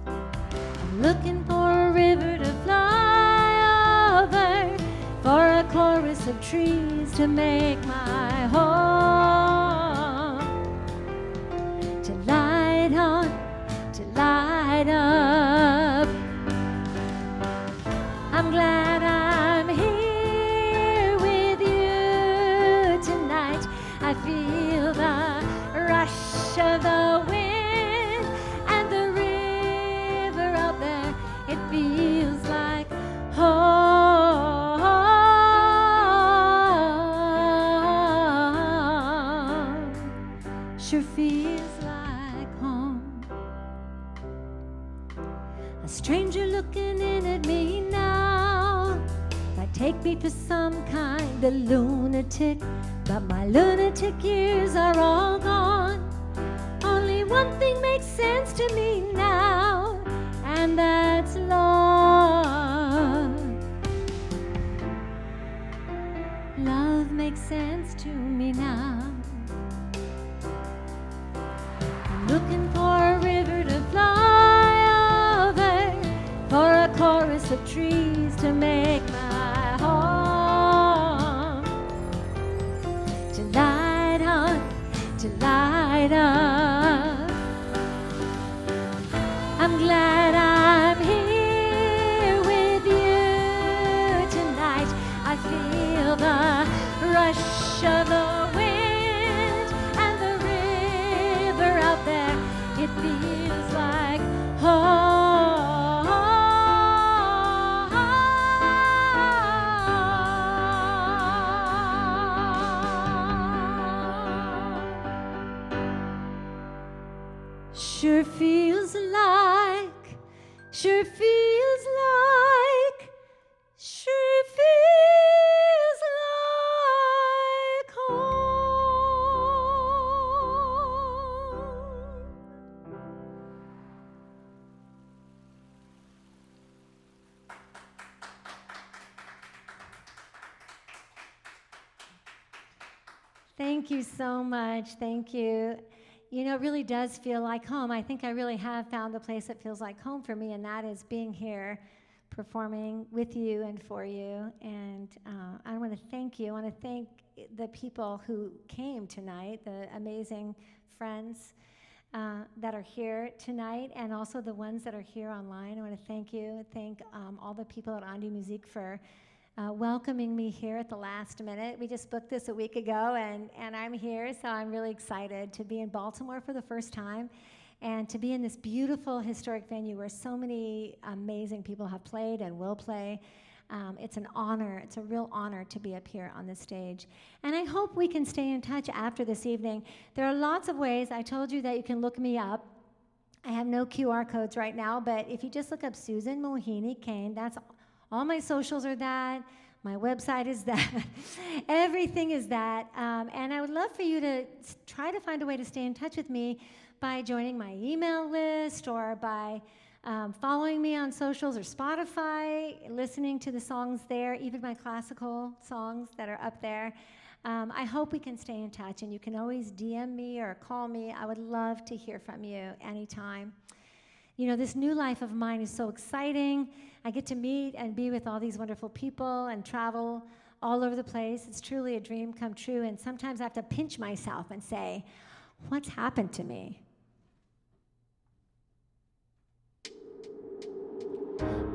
I'm looking for a river to fly over, for a chorus of trees to make my home, to light on, to light up. I'm glad I'm here with you tonight. I feel the rush of the wind and the river out there. It feels like home. Sure feels like home. A stranger looking in at me now might take me for some kind of lunatic, but my lunatic years are all gone. Only one thing makes sense to me now, and that's love. Love makes sense to me now. I'm looking for a river to fly over, for a chorus of trees to make my home, to light on, to light up. I'm glad I'm here with you tonight. I feel the rush of the wind and the sure feels like, sure feels like, sure feels like home. Thank you so much. Thank you. You know, it really does feel like home. I think I really have found the place that feels like home for me, and that is being here performing with you and for you. And I want to thank you. I want to thank the people who came tonight, the amazing friends that are here tonight, and also the ones that are here online. I want to thank you. Thank all the people at Musik for welcoming me here at the last minute. We just booked this a week ago, and I'm here, so I'm really excited to be in Baltimore for the first time and to be in this beautiful historic venue where so many amazing people have played and will play. It's an honor. It's a real honor to be up here on the stage. And I hope we can stay in touch after this evening. There are lots of ways. I told you that you can look me up. I have no QR codes right now, but if you just look up Susan Mohini Kane, that's all my socials are that. My website is that. Everything is that. And I would love for you to try to find a way to stay in touch with me by joining my email list or by following me on socials or Spotify, listening to the songs there, even my classical songs that are up there. I hope we can stay in touch, and you can always DM me or call me. I would love to hear from you anytime. You know, this new life of mine is so exciting. I get to meet and be with all these wonderful people and travel all over the place. It's truly a dream come true, and sometimes I have to pinch myself and say, what's happened to me?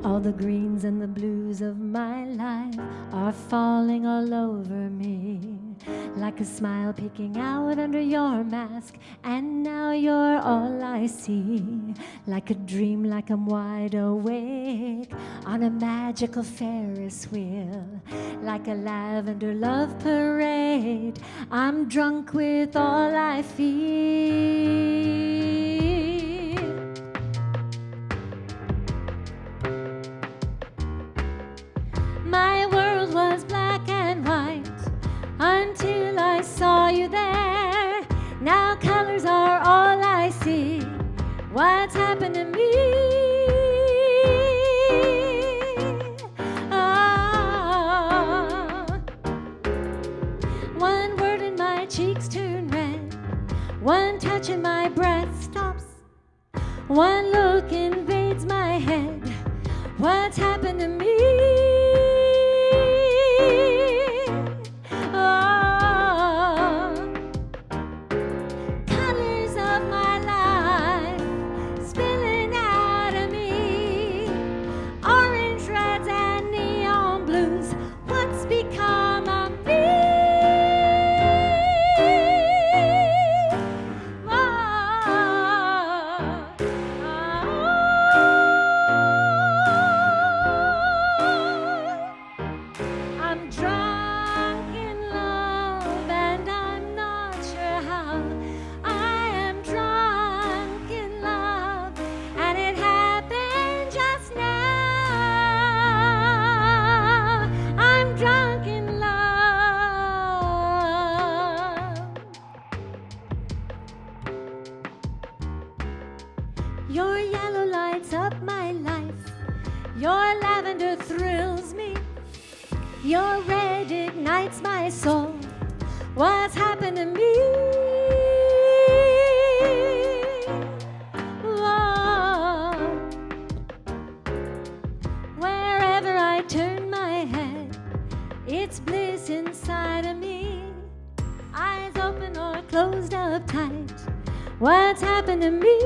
All the greens and the blues of my life are falling all over me, like a smile peeking out under your mask, and now you're all I see. Like a dream, like I'm wide awake on a magical Ferris wheel, like a lavender love parade. I'm drunk with all I feel. My world was black and white until I saw you there. Now colors are all I see. What's happened to me? Oh, one word and my cheeks turn red. One touch and my breath stops. One look invades my head. What's happened to me? Your yellow lights up my life. Your lavender thrills me. Your red ignites my soul. What's happened to me? Whoa. Wherever I turn my head, it's bliss inside of me. Eyes open or closed up tight. What's happened to me?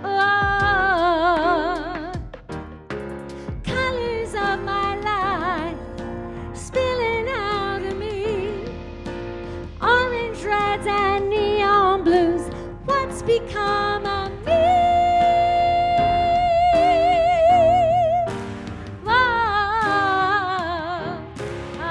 Oh, colors of my life spilling out of me. Orange, reds, and neon blues. What's become of me? Whoa, oh,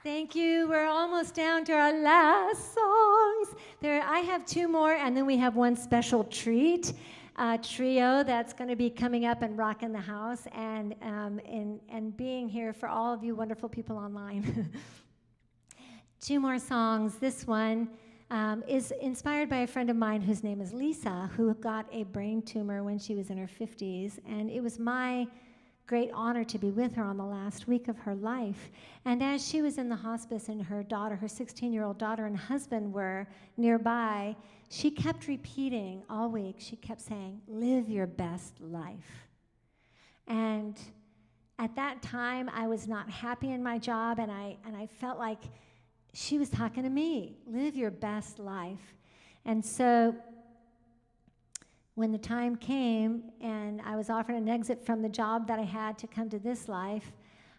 Thank you. We're almost down to our last songs. I have two more, and then we have one special treat, trio that's going to be coming up and rocking the house, and being here for all of you wonderful people online. Two more songs. This one is inspired by a friend of mine whose name is Lisa, who got a brain tumor when she was in her 50s, and it was my great honor to be with her on the last week of her life. And as she was in the hospice and her daughter, her 16-year-old daughter and husband were nearby, she kept repeating all week, she kept saying, "Live your best life." And at that time, I was not happy in my job, and I felt like she was talking to me, live your best life. And so when the time came and I was offered an exit from the job that I had to come to this life,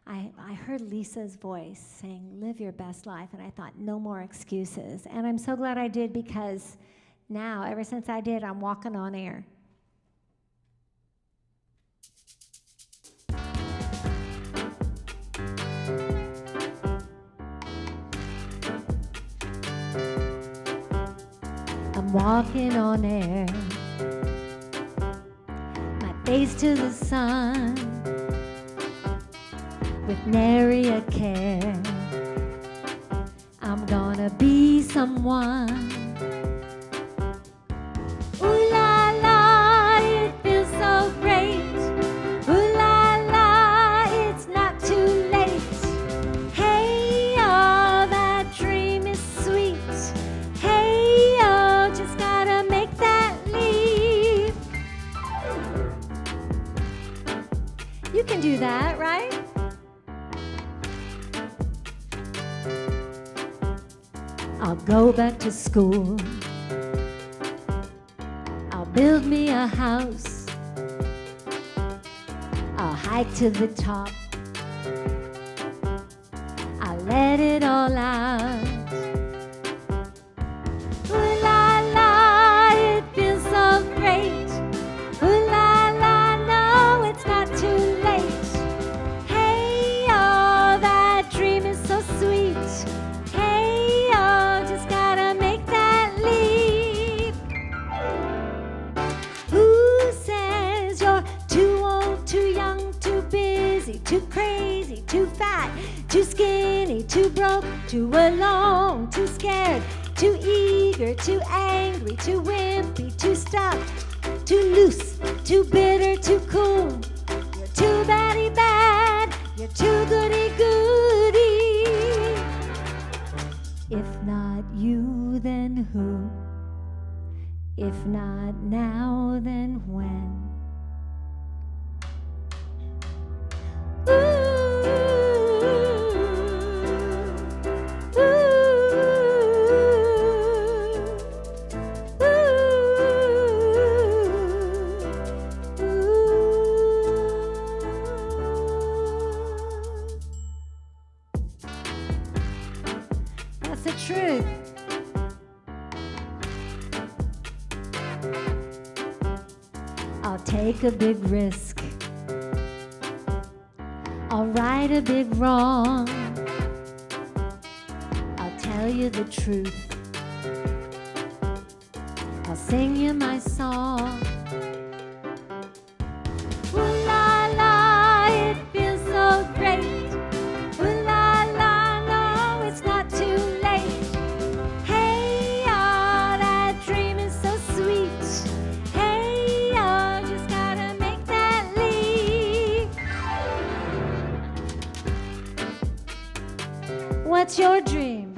I heard Lisa's voice saying, "Live your best life." And I thought, no more excuses. And I'm so glad I did, because now, ever since I did, I'm walking on air. I'm walking on air, my face to the sun, with nary a care. I'm gonna be someone. Ooh la la, it feels so great. Ooh la la, it's not too late. Hey, oh, that dream is sweet. Hey, oh, just gotta make that leap. You can do that, right? I'll go back to school. I'll build me a house. I'll hike to the top. I'll let it all out. Ooh la la, it feels so great. Ooh la la, no, it's not too late. Hey, oh, that dream is so sweet. Hey, oh, just gotta make that leap. Who says you're too old, too young, too busy, too crazy, too fat, too skinny, too broke, too alone, too scared, too eager, too angry, too wimpy, too stuffed, too loose, too bitter, too cool? You're too batty bad, you're too goody goody. If not you, then who? If not now, then when? That's the truth. I'll take a big risk. I'll right a big wrong. I'll tell you the truth. I'll sing you my song. Ooh la la, it feels so great. Ooh la la, no, it's not too late. Hey, oh, that dream is so sweet. Hey, oh, just gotta make that leap. What's your dream?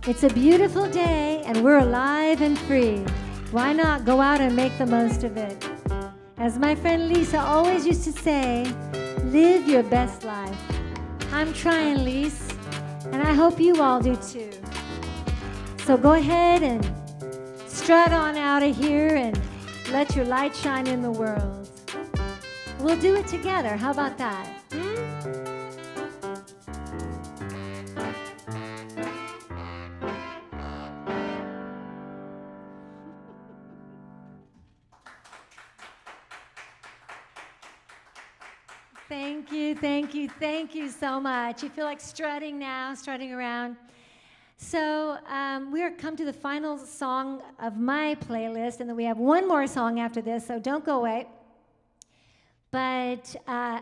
It's a beautiful day and we're alive and free. Why not go out and make the most of it? As my friend Lisa always used to say, live your best life. I'm trying, Lise, and I hope you all do too. So go ahead and strut on out of here and let your light shine in the world. We'll do it together. How about that? thank you so much. You feel like strutting now, strutting around. So we are come to the final song of my playlist, and then we have one more song after this, so don't go away. But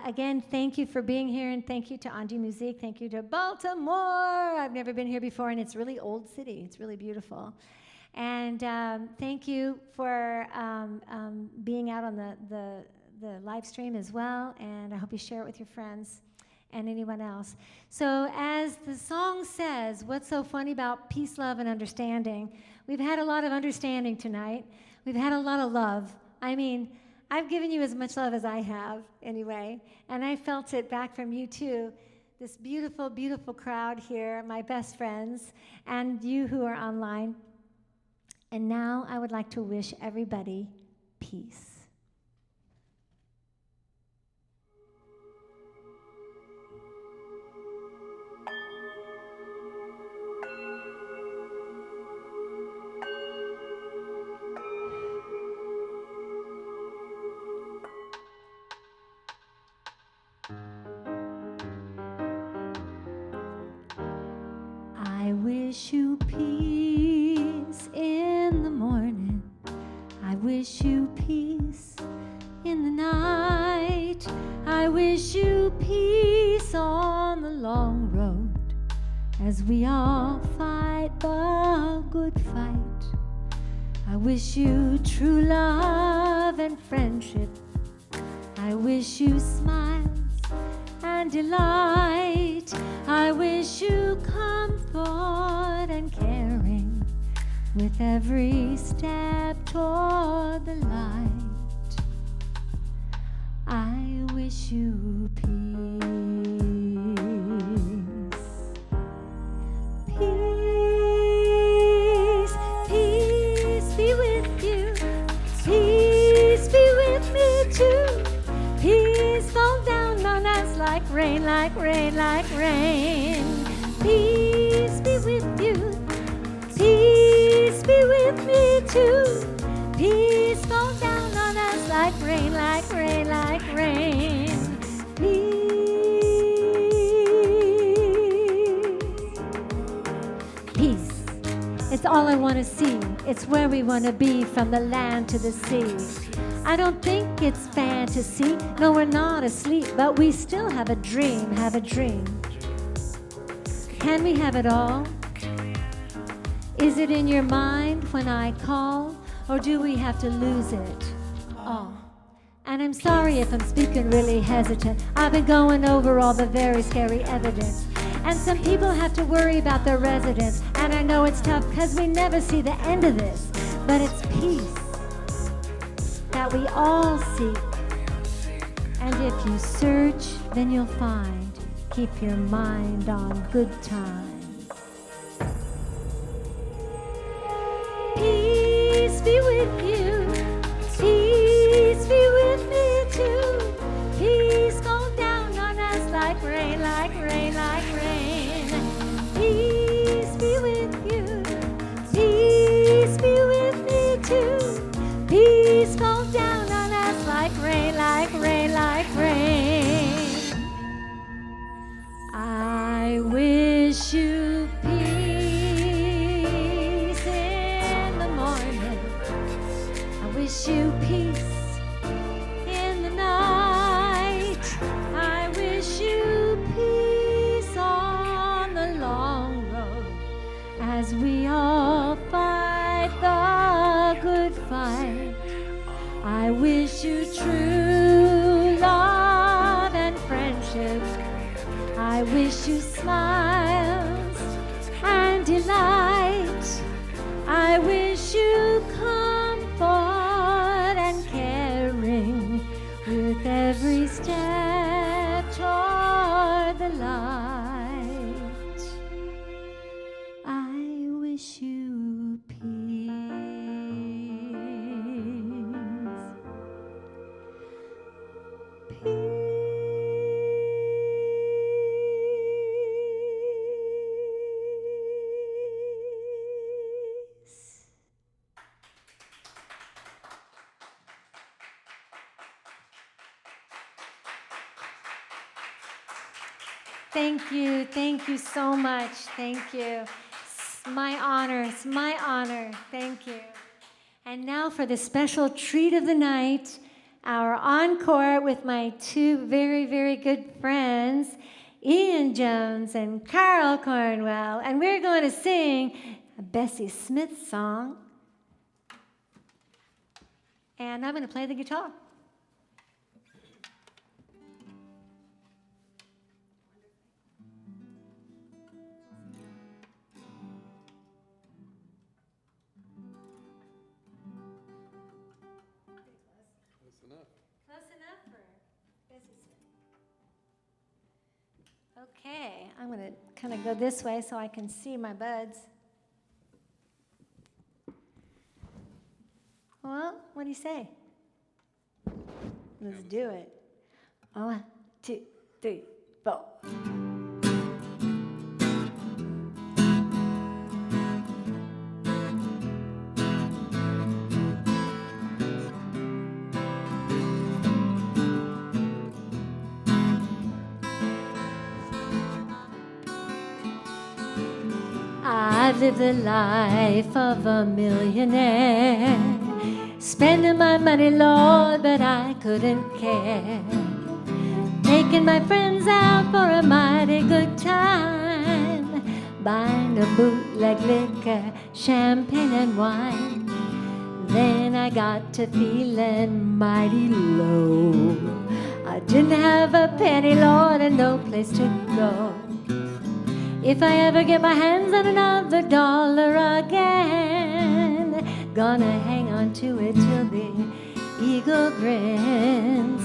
again, thank you for being here, and thank you to Andy Musik. Thank you to Baltimore. I've never been here before, and it's really old city. It's really beautiful. And thank you for being out on the live stream as well, and I hope you share it with your friends and anyone else. So as the song says, what's so funny about peace, love, and understanding? We've had a lot of understanding tonight. We've had a lot of love. I mean, I've given you as much love as I have, anyway, and I felt it back from you, too. This beautiful, beautiful crowd here, my best friends, and you who are online. And now I would like to wish everybody peace. I wish you peace in the morning. I wish you peace in the night. I wish you peace on the long road as we all fight the good fight. I wish you true love and friendship. I wish you smiles and delight. I wish you comfort and caring with every step toward the light. I wish you peace. Peace, peace be with you. Peace be with me too. Peace fall down on us like rain, like rain, like rain. Peace be with you. Peace be with me too. Peace fall down on us like rain, like rain, like rain. Peace. It's all I want to see. It's where we want to be, from the land to the sea. I don't think it's fantasy. No, we're not asleep, but we still have a dream, have a dream. Can we have it all? Is it in your mind when I call, or do we have to lose it all? And I'm sorry if I'm speaking really hesitant. I've been going over all the very scary evidence. And some people have to worry about their residence. And I know it's tough because we never see the end of this. But it's peace that we all seek. And if you search, then you'll find. Keep your mind on good times. Peace be with you. Peace be with me too. Peace fall down on us like rain, like rain, like rain. Peace be with you. Peace be with me too. Peace fall down on us like rain, like rain, like rain. I wish you peace in the morning. I wish you peace in the night. I wish you peace on the long road as we all fight the good fight. I wish you true love and friendship. I wish you smiles and delight. I wish you comfort and caring with every step toward the light. I wish you peace. Peace. Thank you so much. Thank you. It's my honor. Thank you. And now for the special treat of the night, our encore with my two very, very good friends, Ian Jones and Carl Cornwell. And we're going to sing a Bessie Smith song. And I'm going to play the guitar. Close enough for Bessie Smith. Okay, I'm going to kind of go this way so I can see my buds. Well, what do you say? Let's do it. 1, 2, 3, 4. I've lived the life of a millionaire, spending my money, Lord, but I couldn't care. Taking my friends out for a mighty good time, buying a bootleg liquor, champagne and wine. Then I got to feeling mighty low. I didn't have a penny, Lord, and no place to go. If I ever get my hands on another dollar again, gonna hang on to it till the eagle grins.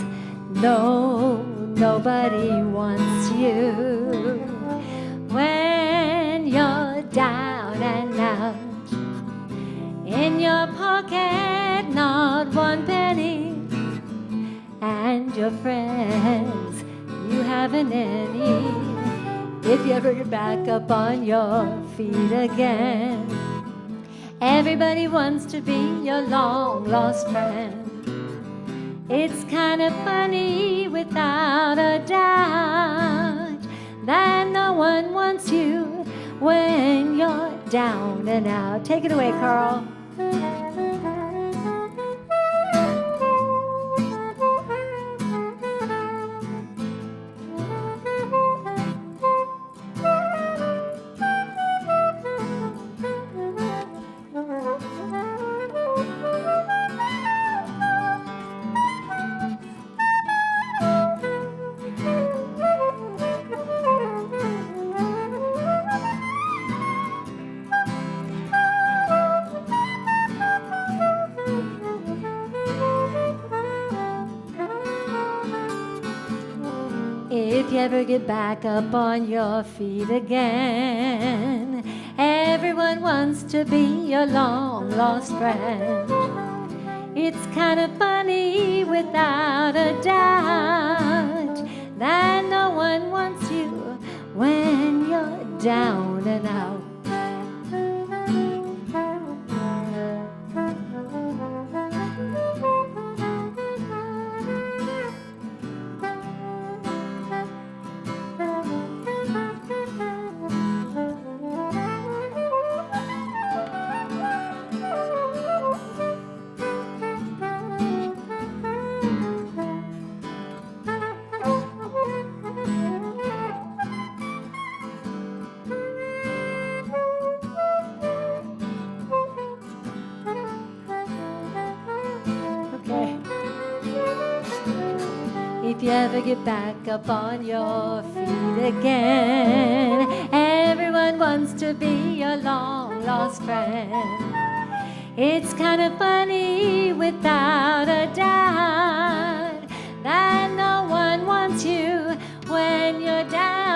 No, nobody wants you when you're down and out. In your pocket, not one penny, and your friends, you haven't any. If you ever get back up on your feet again, everybody wants to be your long-lost friend. It's kind of funny, without a doubt, that no one wants you when you're down and out. Take it away, Carl. If you ever get back up on your feet again, everyone wants to be your long-lost friend. It's kind of funny, without a doubt, that no one wants you when you're down and out. If you ever get back up on your feet again, everyone wants to be your long-lost friend. It's kind of funny, without a doubt, that no one wants you when you're down